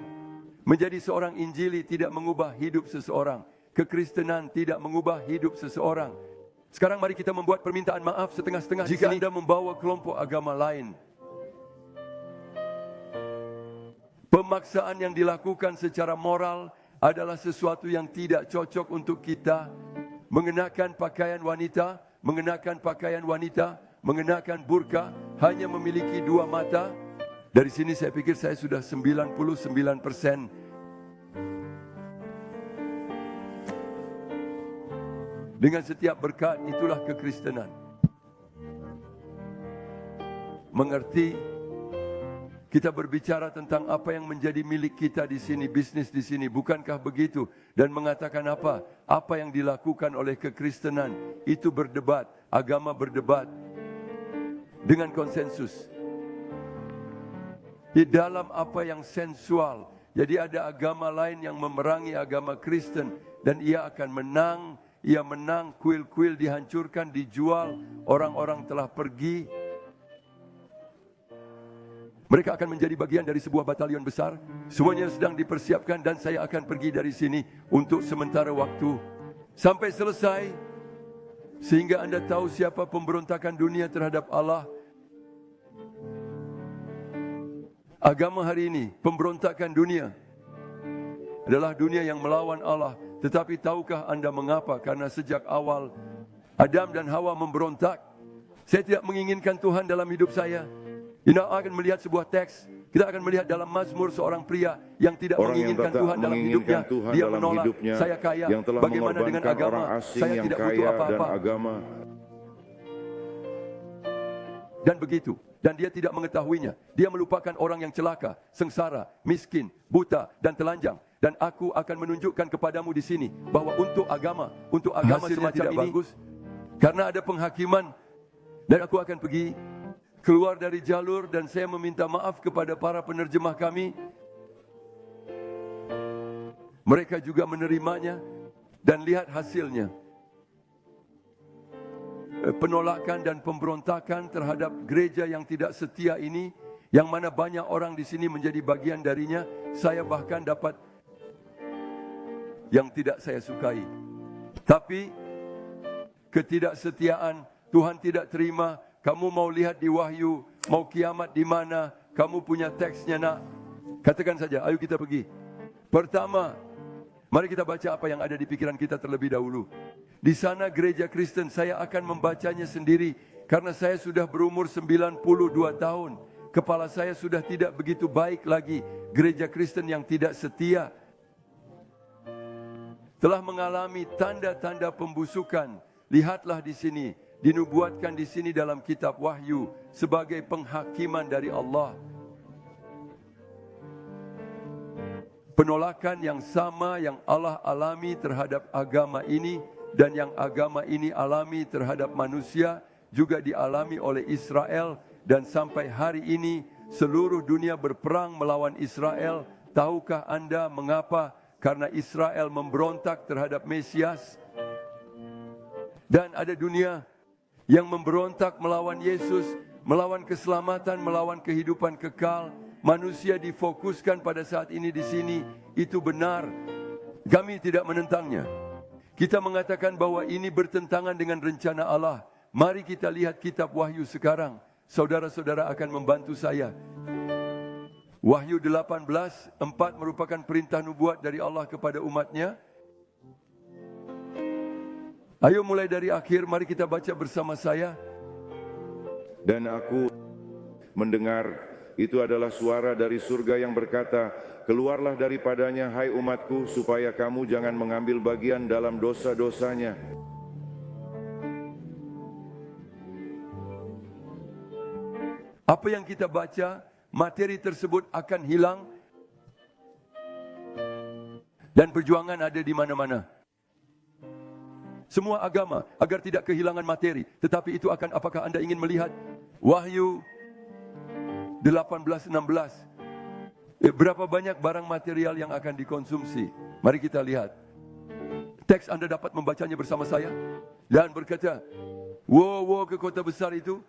Menjadi seorang injili tidak mengubah hidup seseorang. Kekristenan tidak mengubah hidup seseorang. Sekarang mari kita membuat permintaan maaf setengah-setengah. Jika anda membawa kelompok agama lain, pemaksaan yang dilakukan secara moral adalah sesuatu yang tidak cocok untuk kita. Mengenakan pakaian wanita, mengenakan burka, hanya memiliki dua mata. Dari sini saya pikir saya sudah 99%. Dengan setiap berkat, itulah kekristenan. Mengerti, kita berbicara tentang apa yang menjadi milik kita di sini, bisnis di sini. Bukankah begitu? Dan mengatakan apa? Apa yang dilakukan oleh kekristenan, itu berdebat. Agama berdebat dengan konsensus. Di dalam apa yang sensual. Jadi ada agama lain yang memerangi agama Kristen. Dan ia akan menang. Ia menang, kuil-kuil dihancurkan, dijual, orang-orang telah pergi. Mereka akan menjadi bagian dari sebuah batalion besar. Semuanya sedang dipersiapkan dan saya akan pergi dari sini untuk sementara waktu. Sampai selesai. Sehingga anda tahu siapa pemberontakan dunia terhadap Allah. Agama hari ini, pemberontakan dunia adalah dunia yang melawan Allah. Tetapi tahukah anda mengapa? Karena sejak awal Adam dan Hawa memberontak. Saya tidak menginginkan Tuhan dalam hidup saya. Kita akan melihat sebuah teks. Kita akan melihat dalam Mazmur seorang pria yang tidak menginginkan Tuhan dalam hidupnya. Dia menolak, saya kaya, bagaimana dengan agama? Saya tidak butuh apa-apa. Dan begitu. dan dia tidak mengetahuinya. Dia melupakan orang yang celaka, sengsara, miskin, buta, dan telanjang. Dan aku akan menunjukkan kepadamu di sini bahwa untuk agama semacam tidak ini bagus, karena ada penghakiman. Dan aku akan pergi keluar dari jalur, dan saya meminta maaf kepada para penerjemah kami. Mereka juga menerimanya, dan lihat hasilnya. Penolakan dan pemberontakan terhadap gereja yang tidak setia ini, yang mana banyak orang di sini menjadi bagian darinya. Saya bahkan dapat yang tidak saya sukai. Tapi ketidaksetiaan Tuhan tidak terima. Kamu mau lihat di Wahyu, mau kiamat di mana? Kamu punya teksnya, nak? Katakan saja, ayo kita pergi. Pertama, mari kita baca apa yang ada di pikiran kita terlebih dahulu. Di sana gereja Kristen, saya akan membacanya sendiri karena saya sudah berumur 92 tahun. Kepala saya sudah tidak begitu baik lagi. Gereja Kristen yang tidak setia telah mengalami tanda-tanda pembusukan. Lihatlah di sini, dinubuatkan di sini dalam kitab Wahyu sebagai penghakiman dari Allah. Penolakan yang sama yang Allah alami terhadap agama ini dan yang agama ini alami terhadap manusia juga dialami oleh Israel, dan sampai hari ini seluruh dunia berperang melawan Israel. Tahukah Anda mengapa? Karena Israel memberontak terhadap Mesias. Dan ada dunia yang memberontak melawan Yesus, melawan keselamatan, melawan kehidupan kekal. Manusia difokuskan pada saat ini di sini. Itu benar. Kami tidak menentangnya. Kita mengatakan bahwa ini bertentangan dengan rencana Allah. Mari kita lihat kitab Wahyu sekarang. Saudara-saudara akan membantu saya. Wahyu 18:4 merupakan perintah nubuat dari Allah kepada umatnya. Ayo mulai dari akhir, mari kita baca bersama saya. Dan aku mendengar, itu adalah suara dari surga yang berkata, keluarlah daripadanya, hai umatku, supaya kamu jangan mengambil bagian dalam dosa-dosanya. Apa yang kita baca, materi tersebut akan hilang. Dan perjuangan ada di mana-mana. Semua agama, agar tidak kehilangan materi. Tetapi itu akan, apakah Anda ingin melihat Wahyu 18:16? Berapa banyak barang material yang akan dikonsumsi? Mari kita lihat. Teks Anda dapat membacanya bersama saya. Dan berkata, woe ke kota besar itu,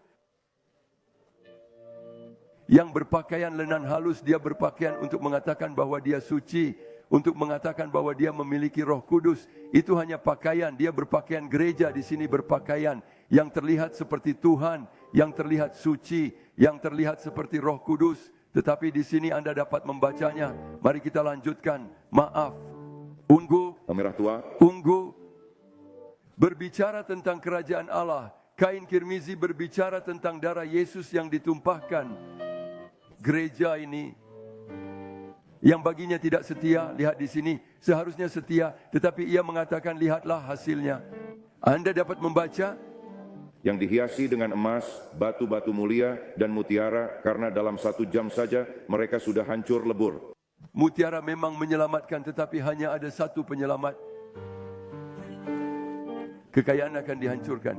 yang berpakaian lenan halus. Dia berpakaian untuk mengatakan bahwa dia suci, untuk mengatakan bahwa dia memiliki Roh Kudus. Itu hanya pakaian. Dia berpakaian gereja di sini, berpakaian yang terlihat seperti Tuhan, yang terlihat suci, yang terlihat seperti Roh Kudus. Tetapi di sini Anda dapat membacanya. Mari kita lanjutkan. Maaf. Ungu. Merah tua. Ungu berbicara tentang kerajaan Allah. Kain kirmizi berbicara tentang darah Yesus yang ditumpahkan. Gereja ini yang baginya tidak setia, lihat di sini, seharusnya setia, tetapi ia mengatakan, lihatlah hasilnya. Anda dapat membaca, yang dihiasi dengan emas, batu-batu mulia, dan mutiara, karena dalam 1 jam saja mereka sudah hancur lebur. Mutiara memang menyelamatkan, tetapi hanya ada satu penyelamat. Kekayaan akan dihancurkan.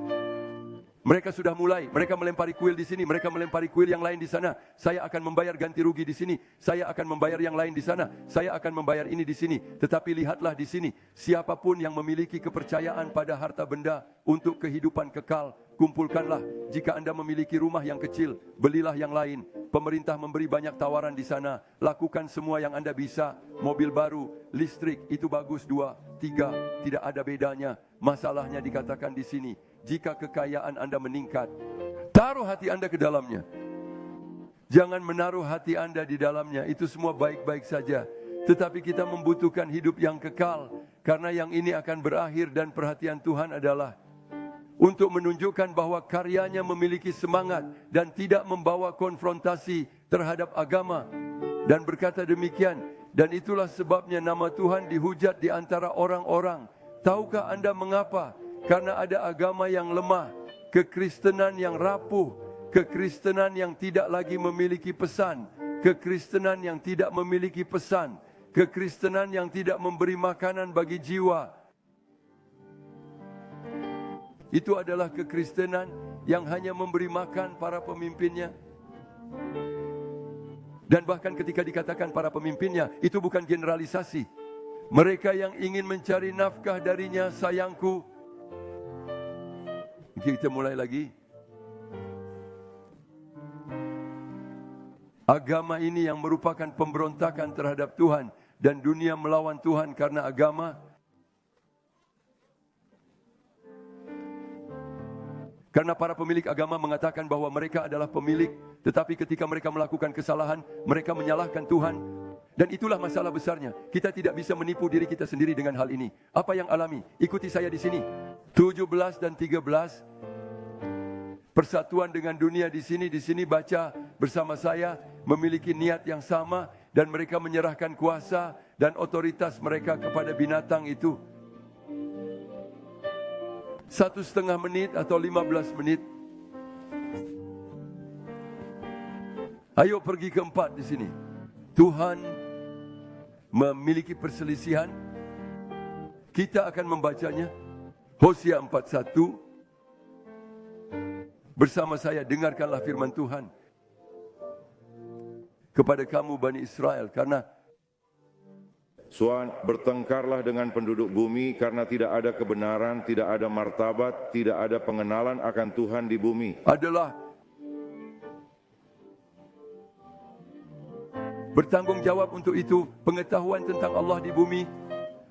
Mereka sudah mulai, mereka melempari kuil di sini, mereka melempari kuil yang lain di sana. Saya akan membayar ganti rugi di sini, saya akan membayar yang lain di sana, saya akan membayar ini di sini. Tetapi lihatlah di sini, siapapun yang memiliki kepercayaan pada harta benda untuk kehidupan kekal, kumpulkanlah. Jika Anda memiliki rumah yang kecil, belilah yang lain. Pemerintah memberi banyak tawaran di sana. Lakukan semua yang Anda bisa. Mobil baru, listrik, itu bagus 2, 3, tidak ada bedanya. Masalahnya dikatakan di sini, jika kekayaan Anda meningkat, taruh hati Anda ke dalamnya. Jangan menaruh hati Anda di dalamnya. Itu semua baik-baik saja. Tetapi kita membutuhkan hidup yang kekal. Karena yang ini akan berakhir, dan perhatian Tuhan adalah untuk menunjukkan bahwa karyanya memiliki semangat dan tidak membawa konfrontasi terhadap agama. Dan berkata demikian, dan itulah sebabnya nama Tuhan dihujat di antara orang-orang. Tahukah Anda mengapa? Karena ada agama yang lemah, kekristenan yang rapuh, Kekristenan yang tidak lagi memiliki pesan. Kekristenan yang tidak memiliki pesan. Kekristenan yang tidak memberi makanan bagi jiwa. Itu adalah kekristenan yang hanya memberi makan para pemimpinnya. Dan bahkan ketika dikatakan para pemimpinnya, itu bukan generalisasi. Mereka yang ingin mencari nafkah darinya, sayangku. Kita mulai lagi. Agama ini yang merupakan pemberontakan terhadap Tuhan dan dunia melawan Tuhan karena agama. Karena para pemilik agama mengatakan bahwa mereka adalah pemilik, tetapi ketika mereka melakukan kesalahan, mereka menyalahkan Tuhan. Dan itulah masalah besarnya. Kita tidak bisa menipu diri kita sendiri dengan hal ini. Apa yang alami? Ikuti saya di sini. 17 dan 13. Persatuan dengan dunia di sini baca bersama saya, memiliki niat yang sama dan mereka menyerahkan kuasa dan otoritas mereka kepada binatang itu. 1,5 menit atau 15 menit. Ayo pergi ke 4 di sini. Tuhan memiliki perselisihan. Kita akan membacanya. Hosea 4:1. Bersama saya dengarkanlah firman Tuhan kepada kamu Bani Israel, karena bertengkarlah dengan penduduk bumi karena tidak ada kebenaran, tidak ada martabat, tidak ada pengenalan akan Tuhan di bumi. Adalah bertanggung jawab untuk itu, pengetahuan tentang Allah di bumi.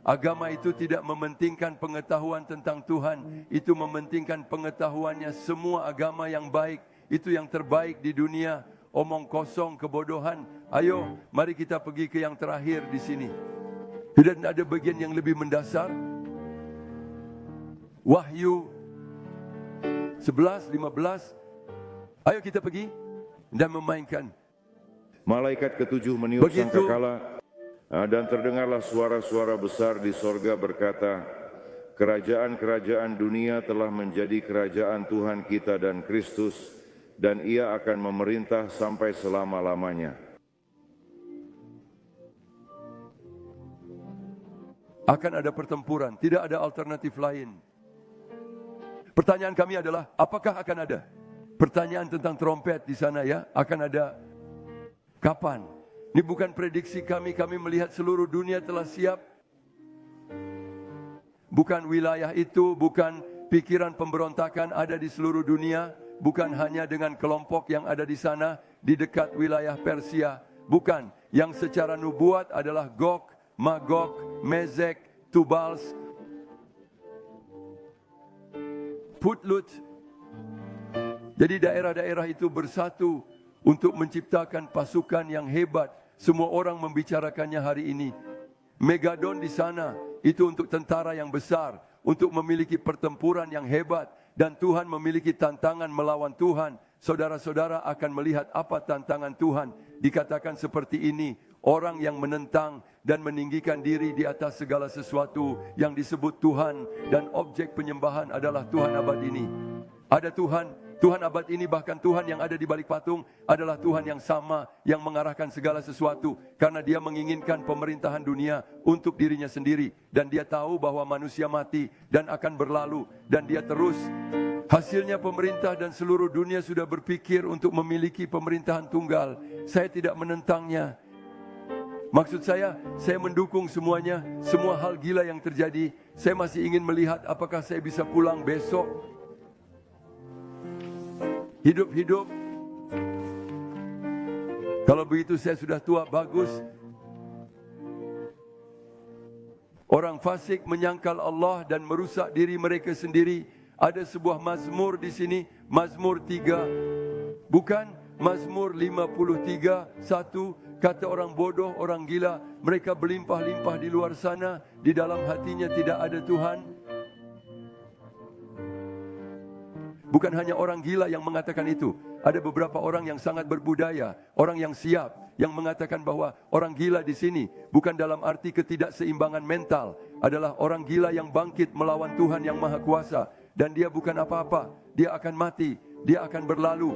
Agama itu tidak mementingkan pengetahuan tentang Tuhan, itu mementingkan pengetahuannya. Semua agama yang baik, itu yang terbaik di dunia. Omong kosong, kebodohan. Ayo, mari kita pergi ke yang terakhir di sini. Tidak ada bagian yang lebih mendasar. Wahyu 11, 15. Ayo kita pergi dan memainkan. Malaikat ketujuh meniup sangkakala, dan terdengarlah suara-suara besar di sorga berkata, kerajaan-kerajaan dunia telah menjadi kerajaan Tuhan kita dan Kristus, dan ia akan memerintah sampai selama-lamanya. Akan ada pertempuran, tidak ada alternatif lain. Pertanyaan kami adalah, apakah akan ada? Pertanyaan tentang trompet di sana ya, akan ada kapan? Ini bukan prediksi kami melihat seluruh dunia telah siap. Bukan wilayah itu, bukan pikiran pemberontakan ada di seluruh dunia. Bukan hanya dengan kelompok yang ada di sana, di dekat wilayah Persia. Bukan, yang secara nubuat adalah Gog, Magog, Mezek, Tubals, Putlut. Jadi daerah-daerah itu bersatu untuk menciptakan pasukan yang hebat. Semua orang membicarakannya hari ini. Megadon di sana itu untuk tentara yang besar, untuk memiliki pertempuran yang hebat, dan Tuhan memiliki tantangan melawan Tuhan. Saudara-saudara akan melihat apa tantangan Tuhan. Dikatakan seperti ini, orang yang menentang dan meninggikan diri di atas segala sesuatu yang disebut Tuhan, dan objek penyembahan adalah Tuhan abad ini. Ada Tuhan abad ini, bahkan Tuhan yang ada di balik patung adalah Tuhan yang sama, yang mengarahkan segala sesuatu. Karena dia menginginkan pemerintahan dunia untuk dirinya sendiri. Dan dia tahu bahwa manusia mati dan akan berlalu. Dan dia terus, hasilnya pemerintah dan seluruh dunia sudah berpikir untuk memiliki pemerintahan tunggal. Saya tidak menentangnya. Maksud saya mendukung semuanya, semua hal gila yang terjadi. Saya masih ingin melihat apakah saya bisa pulang besok. Hidup-hidup. Kalau begitu saya sudah tua, bagus. Orang fasik menyangkal Allah dan merusak diri mereka sendiri. Ada sebuah mazmur di sini, Mazmur 3. Bukan, Mazmur 53, 1. Kata orang bodoh, orang gila, mereka berlimpah-limpah di luar sana, di dalam hatinya tidak ada Tuhan. Bukan hanya orang gila yang mengatakan itu. Ada beberapa orang yang sangat berbudaya, orang yang siap, yang mengatakan bahwa orang gila di sini bukan dalam arti ketidakseimbangan mental, adalah orang gila yang bangkit melawan Tuhan yang Maha Kuasa, dan dia bukan apa-apa, dia akan mati. dia akan berlalu.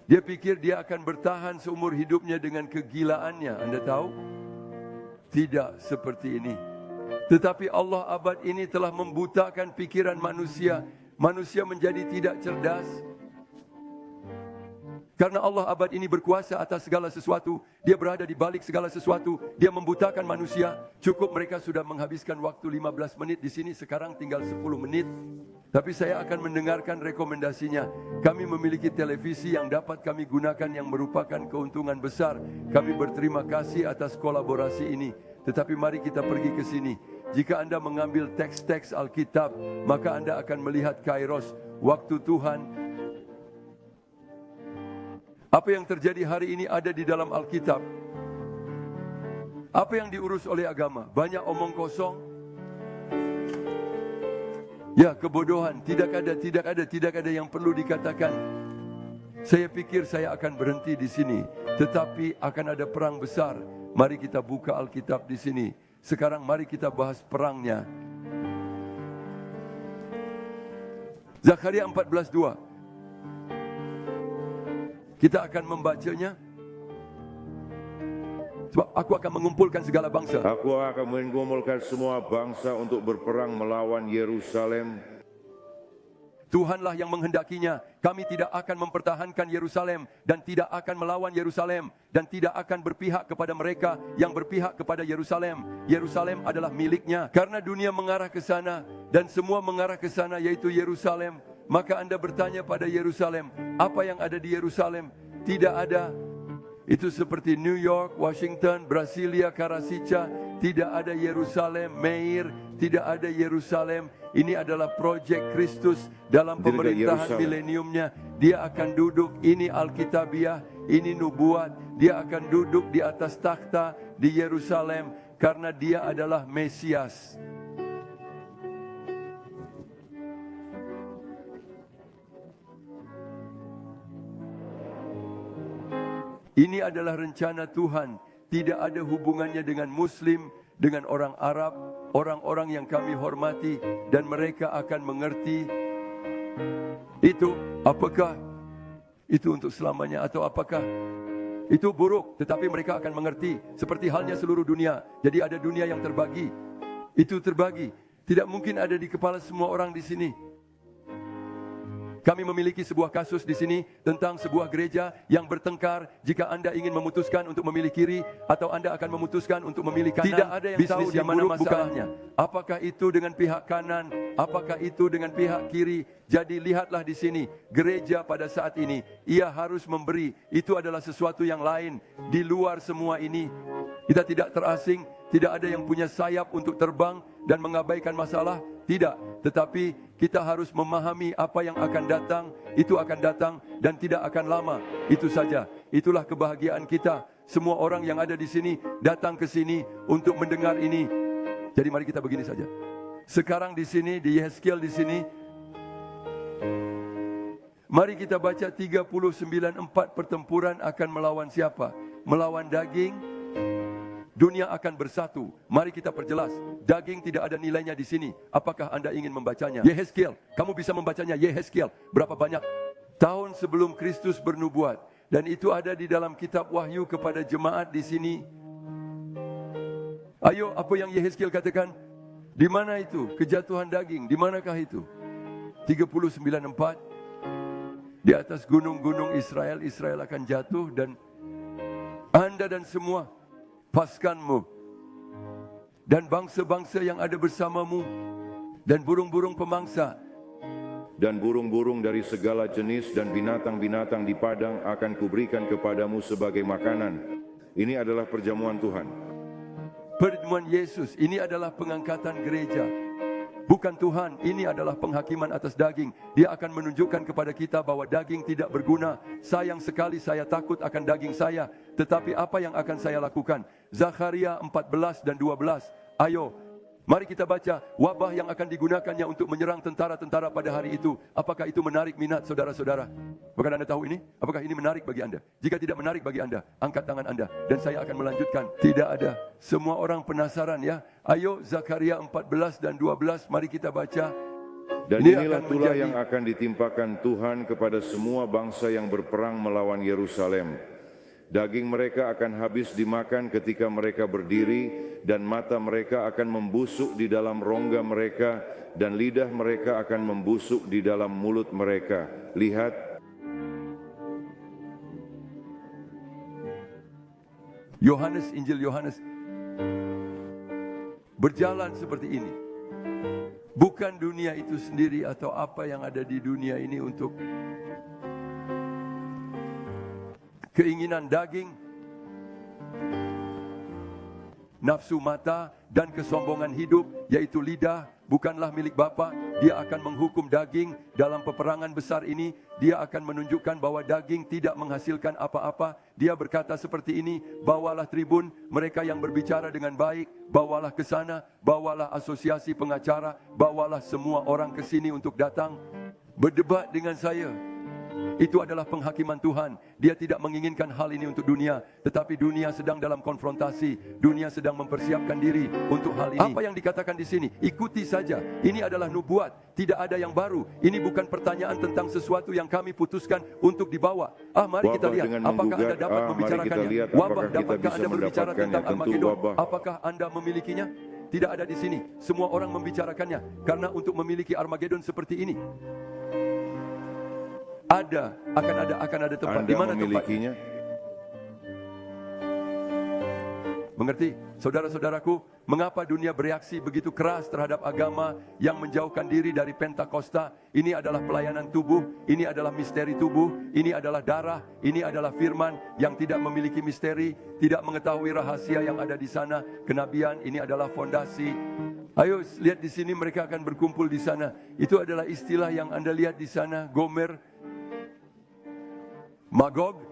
Dia pikir dia akan bertahan seumur hidupnya dengan kegilaannya. Anda tahu? Tidak seperti ini. Tetapi Allah abad ini telah membutakan pikiran manusia. Manusia menjadi tidak cerdas. Karena Allah abad ini berkuasa atas segala sesuatu. Dia berada di balik segala sesuatu. Dia membutakan manusia. Cukup mereka sudah menghabiskan waktu 15 menit di sini. Sekarang tinggal 10 menit. Tapi saya akan mendengarkan rekomendasinya. Kami memiliki televisi yang dapat kami gunakan yang merupakan keuntungan besar. Kami berterima kasih atas kolaborasi ini. Tetapi mari kita pergi ke sini. Jika Anda mengambil teks-teks Alkitab, maka Anda akan melihat Kairos, waktu Tuhan. Apa yang terjadi hari ini ada di dalam Alkitab. Apa yang diurus oleh agama? Banyak omong kosong. Ya, kebodohan. Tidak ada yang perlu dikatakan. Saya pikir saya akan berhenti di sini. Tetapi akan ada perang besar. Mari kita buka Alkitab di sini. Sekarang mari kita bahas perangnya. Zakaria 14:2. Kita akan membacanya. Sebab aku akan mengumpulkan segala bangsa. Aku akan mengumpulkan semua bangsa untuk berperang melawan Yerusalem. Tuhanlah yang menghendakinya. Kami tidak akan mempertahankan Yerusalem dan tidak akan melawan Yerusalem dan tidak akan berpihak kepada mereka yang berpihak kepada Yerusalem. Yerusalem adalah miliknya. Karena dunia mengarah ke sana dan semua mengarah ke sana, yaitu Yerusalem. Maka Anda bertanya pada Yerusalem, apa yang ada di Yerusalem? Tidak ada. Itu seperti New York, Washington, Brasilia, Karasica. Tidak ada Yerusalem, Meir. Tidak ada Yerusalem. Ini adalah proyek Kristus dalam pemerintahan mileniumnya. Dia akan duduk, ini Alkitabiah, ini nubuat. Dia akan duduk di atas takhta di Yerusalem karena dia adalah Mesias. Ini adalah rencana Tuhan. Tidak ada hubungannya dengan Muslim, dengan orang Arab, orang-orang yang kami hormati, dan mereka akan mengerti itu. Apakah itu untuk selamanya atau apakah itu buruk? Tetapi mereka akan mengerti. Seperti halnya seluruh dunia. Jadi ada dunia yang terbagi. Itu terbagi. Tidak mungkin ada di kepala semua orang di sini. Kami memiliki sebuah kasus di sini tentang sebuah gereja yang bertengkar. Jika Anda ingin memutuskan untuk memilih kiri atau Anda akan memutuskan untuk memilih kanan, tidak ada yang tahu di mana masalahnya. Apakah itu dengan pihak kanan? Apakah itu dengan pihak kiri? Jadi lihatlah di sini, gereja pada saat ini, ia harus memberi. Itu adalah sesuatu yang lain di luar semua ini. Kita tidak terasing, tidak ada yang punya sayap untuk terbang dan mengabaikan masalah. Tidak, tetapi kita harus memahami apa yang akan datang. Itu akan datang dan tidak akan lama. Itu saja. Itulah kebahagiaan kita. Semua orang yang ada di sini datang ke sini untuk mendengar ini. Jadi mari kita begini saja. Sekarang di sini, di Yehezkiel di sini, mari kita baca 39:4. Pertempuran akan melawan siapa? Melawan daging. Dunia akan bersatu. Mari kita perjelas. Daging tidak ada nilainya di sini. Apakah Anda ingin membacanya? Yehezkiel. Kamu bisa membacanya. Yehezkiel. Berapa banyak tahun sebelum Kristus bernubuat. Dan itu ada di dalam kitab Wahyu kepada jemaat di sini. Ayo, apa yang Yehezkiel katakan? Di mana itu? Kejatuhan daging. Di manakah itu? 39:4. Di atas gunung-gunung Israel, Israel akan jatuh dan Anda dan semua pasukanmu dan bangsa-bangsa yang ada bersamamu dan burung-burung pemangsa dan burung-burung dari segala jenis dan binatang-binatang di padang akan kuberikan kepadamu sebagai makanan. Ini adalah perjamuan Tuhan. Perjamuan Yesus. Ini adalah pengangkatan gereja. Bukan Tuhan, ini adalah penghakiman atas daging. Dia akan menunjukkan kepada kita bahwa daging tidak berguna. Sayang sekali saya takut akan daging saya. Tetapi apa yang akan saya lakukan? Zakaria 14 dan 12. Ayo, mari kita baca wabah yang akan digunakannya untuk menyerang tentara-tentara pada hari itu. Apakah itu menarik minat saudara-saudara? Bukan Anda tahu ini? Apakah ini menarik bagi Anda? Jika tidak menarik bagi Anda, angkat tangan Anda. Dan saya akan melanjutkan. Tidak ada. Semua orang penasaran ya. Ayo Zakaria 14 dan 12. Mari kita baca. Dan Ini inilah akan tulah menjadi- yang akan ditimpakan Tuhan kepada semua bangsa yang berperang melawan Yerusalem. Daging mereka akan habis dimakan ketika mereka berdiri, dan mata mereka akan membusuk di dalam rongga mereka, dan lidah mereka akan membusuk di dalam mulut mereka. Lihat, Injil Yohanes berjalan seperti ini. Bukan dunia itu sendiri atau apa yang ada di dunia ini untuk keinginan daging, nafsu mata, dan kesombongan hidup, yaitu lidah, bukanlah milik Bapa. Dia akan menghukum daging dalam peperangan besar ini. Dia akan menunjukkan bahwa daging tidak menghasilkan apa-apa. Dia berkata seperti ini, bawalah tribun, mereka yang berbicara dengan baik, bawalah ke sana, bawalah asosiasi pengacara, bawalah semua orang ke sini untuk datang berdebat dengan saya. Itu adalah penghakiman Tuhan. Dia tidak menginginkan hal ini untuk dunia, tetapi dunia sedang dalam konfrontasi. Dunia sedang mempersiapkan diri untuk hal ini. Apa yang dikatakan di sini? Ikuti saja. Ini adalah nubuat, tidak ada yang baru. Ini bukan pertanyaan tentang sesuatu yang kami putuskan untuk dibawa. Mari kita wabah lihat, dengan apakah Anda menggugat. dapat Mari kita membicarakannya? lihat Wabah, apakah kita dapatkah bisa Anda berbicara mendapatkannya? tentang Tentu Armageddon? wabah. Apakah Anda memilikinya? Tidak ada di sini. Semua orang membicarakannya, karena untuk memiliki Armageddon seperti ini, akan ada tempat. Anda Di mana tempatnya? memilikinya? Mengerti? Saudara-saudaraku, mengapa dunia bereaksi begitu keras terhadap agama yang menjauhkan diri dari Pentakosta? Ini adalah pelayanan tubuh, ini adalah misteri tubuh, ini adalah darah, ini adalah firman yang tidak memiliki misteri, tidak mengetahui rahasia yang ada di sana. Kenabian ini adalah fondasi. Ayo lihat di sini, mereka akan berkumpul di sana. Itu adalah istilah yang Anda lihat di sana, Gomer, Magog,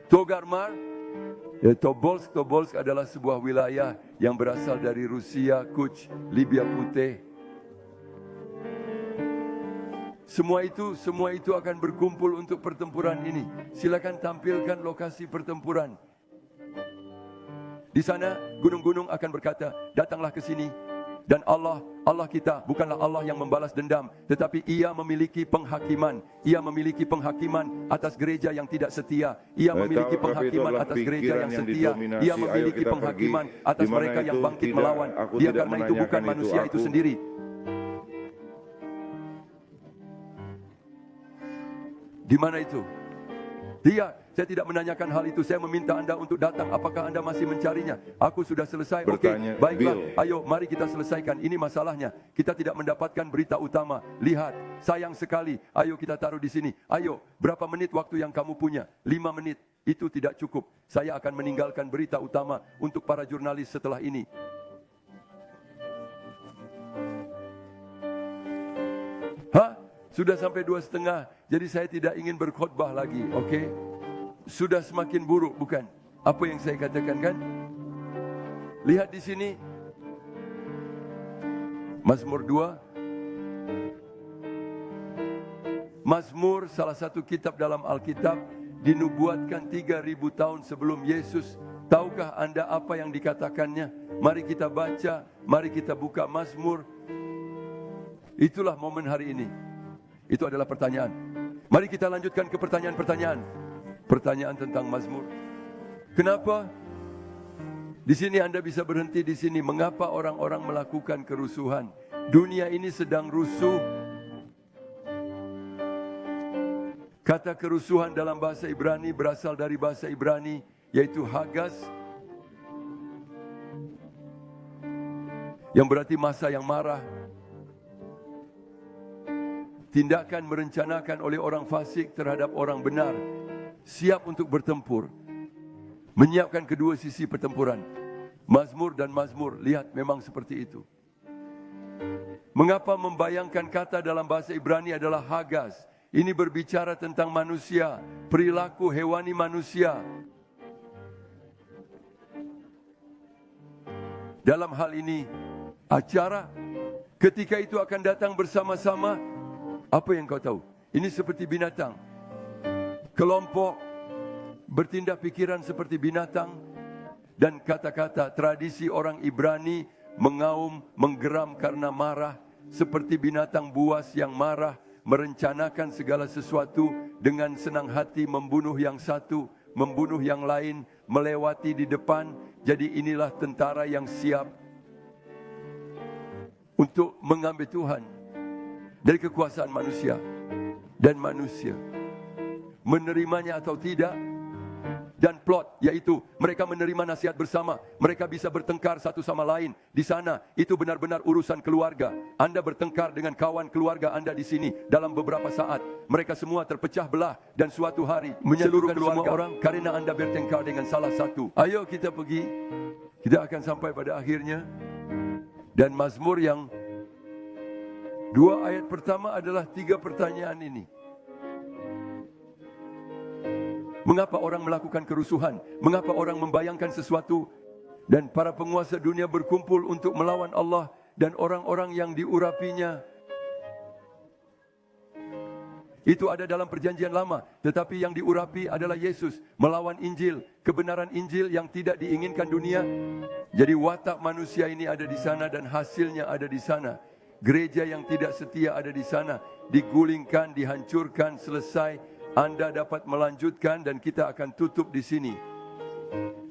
Togarmar. Tobolsk adalah sebuah wilayah yang berasal dari Rusia, Kuch, Libya Putih. Semua itu akan berkumpul untuk pertempuran ini. Silakan tampilkan lokasi pertempuran. Di sana gunung-gunung akan berkata, datanglah ke sini. Dan Allah kita bukanlah Allah yang membalas dendam, tetapi Ia memiliki penghakiman. Ia memiliki penghakiman atas gereja yang tidak setia. Ia memiliki penghakiman atas gereja yang setia. Ia memiliki penghakiman atas mereka yang bangkit melawan. Dia karena itu bukan manusia itu sendiri. Di mana itu? Saya tidak menanyakan hal itu. Saya meminta Anda untuk datang. Apakah Anda masih mencarinya? Aku sudah selesai. Oke, baiklah. Ayo, mari kita selesaikan. Ini masalahnya. Kita tidak mendapatkan berita utama. Lihat, sayang sekali. Ayo kita taruh di sini. Ayo, berapa menit waktu yang kamu punya? 5 menit. Itu tidak cukup. Saya akan meninggalkan berita utama untuk para jurnalis setelah ini. Sudah sampai 2:30. Jadi saya tidak ingin berkhotbah lagi. Oke? Sudah semakin buruk, bukan? Apa yang saya katakan, kan? Lihat di sini. Mazmur 2. Mazmur salah satu kitab dalam Alkitab, dinubuatkan 3000 tahun sebelum Yesus. Tahukah Anda apa yang dikatakannya? Mari kita baca, mari kita buka Mazmur. Itulah momen hari ini. Itu adalah pertanyaan. Mari kita lanjutkan ke pertanyaan-pertanyaan. Pertanyaan tentang Mazmur. Kenapa? Di sini Anda bisa berhenti di sini. Mengapa orang-orang melakukan kerusuhan? Dunia ini sedang rusuh. Kata kerusuhan dalam bahasa Ibrani berasal dari bahasa Ibrani, yaitu Hagas, yang berarti masa yang marah. Tindakan merencanakan oleh orang fasik terhadap orang benar, siap untuk bertempur, menyiapkan kedua sisi pertempuran. Mazmur dan Mazmur, lihat memang seperti itu. Mengapa membayangkan kata dalam bahasa Ibrani adalah Hagas? Ini berbicara tentang manusia, perilaku hewani manusia. Dalam hal ini, acara ketika itu akan datang bersama-sama. Apa yang kau tahu? Ini seperti binatang. Kelompok bertindak pikiran seperti binatang. Dan kata-kata tradisi orang Ibrani mengaum, menggeram karena marah. seperti binatang buas yang marah, merencanakan segala sesuatu, dengan senang hati membunuh yang satu, membunuh yang lain, melewati di depan. Jadi inilah tentara yang siap untuk mengambil Tuhan dari kekuasaan manusia. Dan manusia menerimanya atau tidak. Dan plot, yaitu mereka menerima nasihat bersama. Mereka bisa bertengkar satu sama lain. Di sana, itu benar-benar urusan keluarga. Anda bertengkar dengan kawan keluarga Anda di sini. Dalam beberapa saat, mereka semua terpecah belah. Dan suatu hari, menyatukan semua orang karena Anda bertengkar dengan salah satu. Ayo kita pergi. Kita akan sampai pada akhirnya. Dan Mazmur yang 2 ayat pertama adalah 3 pertanyaan ini. Mengapa orang melakukan kerusuhan? Mengapa orang membayangkan sesuatu? Dan para penguasa dunia berkumpul untuk melawan Allah dan orang-orang yang diurapinya. Itu ada dalam perjanjian lama. Tetapi yang diurapi adalah Yesus. Melawan Injil. Kebenaran Injil yang tidak diinginkan dunia. Jadi watak manusia ini ada di sana dan hasilnya ada di sana. Gereja yang tidak setia ada di sana. Digulingkan, dihancurkan, selesai. Anda dapat melanjutkan dan kita akan tutup di sini.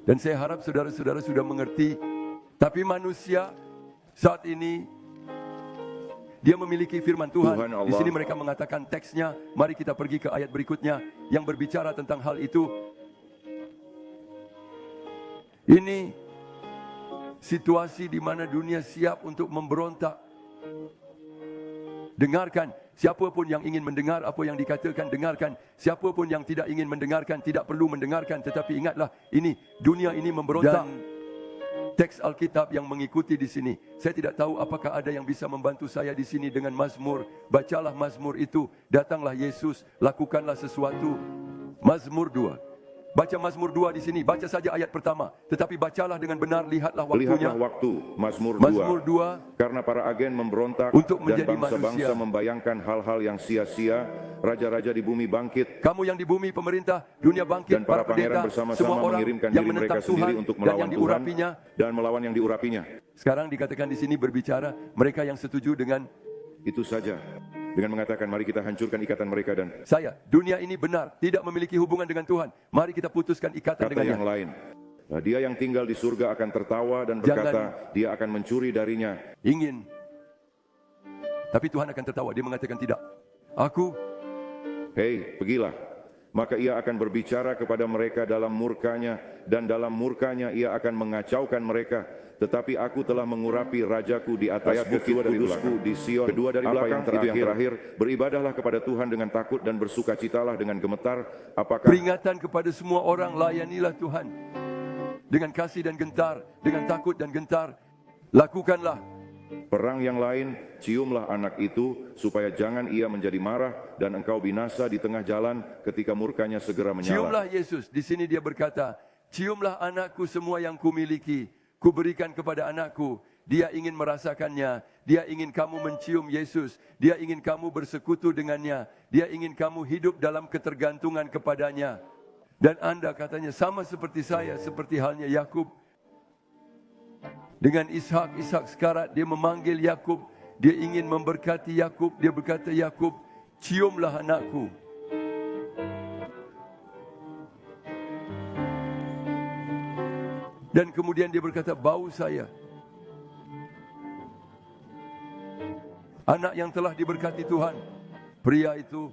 Dan saya harap saudara-saudara sudah mengerti. Tapi manusia saat ini dia memiliki firman Tuhan. Di sini mereka mengatakan teksnya. Mari kita pergi ke ayat berikutnya yang berbicara tentang hal itu. Ini situasi di mana dunia siap untuk memberontak. Dengarkan. Siapapun yang ingin mendengar apa yang dikatakan, dengarkan. Siapapun yang tidak ingin mendengarkan, tidak perlu mendengarkan. Tetapi ingatlah, ini dunia ini memberontak. Dan teks Alkitab yang mengikuti di sini. Saya tidak tahu apakah ada yang bisa membantu saya di sini dengan Mazmur. Bacalah Mazmur itu. Datanglah Yesus, lakukanlah sesuatu. Mazmur 2. Baca Mazmur 2 di sini. Baca saja ayat pertama. Tetapi bacalah dengan benar, lihatlah waktunya. Lihatlah waktu, Mazmur 2. Mazmur 2. Karena para agen memberontak untuk menjadi dan bangsa-bangsa manusia. membayangkan hal-hal yang sia-sia. Raja-raja di bumi bangkit. Kamu yang di bumi pemerintah, dunia bangkit. Dan para pangeran bersama-sama mengirimkan diri mereka sendiri untuk melawan Tuhan dan melawan yang diurapinya. Sekarang dikatakan di sini berbicara mereka yang setuju dengan itu saja. Dengan mengatakan mari kita hancurkan ikatan mereka dan saya. Dunia ini benar tidak memiliki hubungan dengan Tuhan. Mari kita putuskan ikatan kata dengannya. yang lain. Nah, dia yang tinggal di surga akan tertawa dan berkata, dia akan mencuri darinya. Ingin. Tapi Tuhan akan tertawa. Dia mengatakan tidak. Aku. Hei, pergilah. Maka ia akan berbicara kepada mereka dalam murkanya, dan dalam murkanya ia akan mengacaukan mereka. Tetapi aku telah mengurapi rajaku di atas bukit kudusku di Sion. Kedua dari belakang, itu yang terakhir. Beribadahlah kepada Tuhan dengan takut dan bersukacitalah dengan gemetar. Apakah peringatan kepada semua orang, layanilah Tuhan dengan kasih dan gentar, dengan takut dan gentar. Lakukanlah. Perang yang lain, ciumlah anak itu, supaya jangan ia menjadi marah dan engkau binasa di tengah jalan ketika murkanya segera menyala. Ciumlah Yesus. Di sini dia berkata, ciumlah anakku semua yang kumiliki. Kuberikan kepada anakku. Dia ingin merasakannya. Dia ingin kamu mencium Yesus. Dia ingin kamu bersekutu dengannya. Dia ingin kamu hidup dalam ketergantungan kepadanya. Dan Anda katanya sama seperti saya, seperti halnya Yakub. Dengan Ishak sekarat, dia memanggil Yakub. Dia ingin memberkati Yakub. Dia berkata, Yakub, ciumlah anakku. Dan kemudian dia berkata, bau saya. Anak yang telah diberkati Tuhan. Pria itu.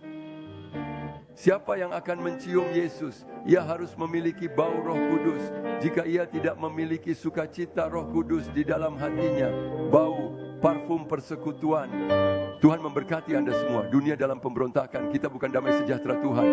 Siapa yang akan mencium Yesus? Ia harus memiliki bau Roh Kudus. Jika ia tidak memiliki sukacita Roh Kudus di dalam hatinya, bau parfum persekutuan. Tuhan memberkati Anda semua. Dunia dalam pemberontakan. Kita bukan damai sejahtera Tuhan.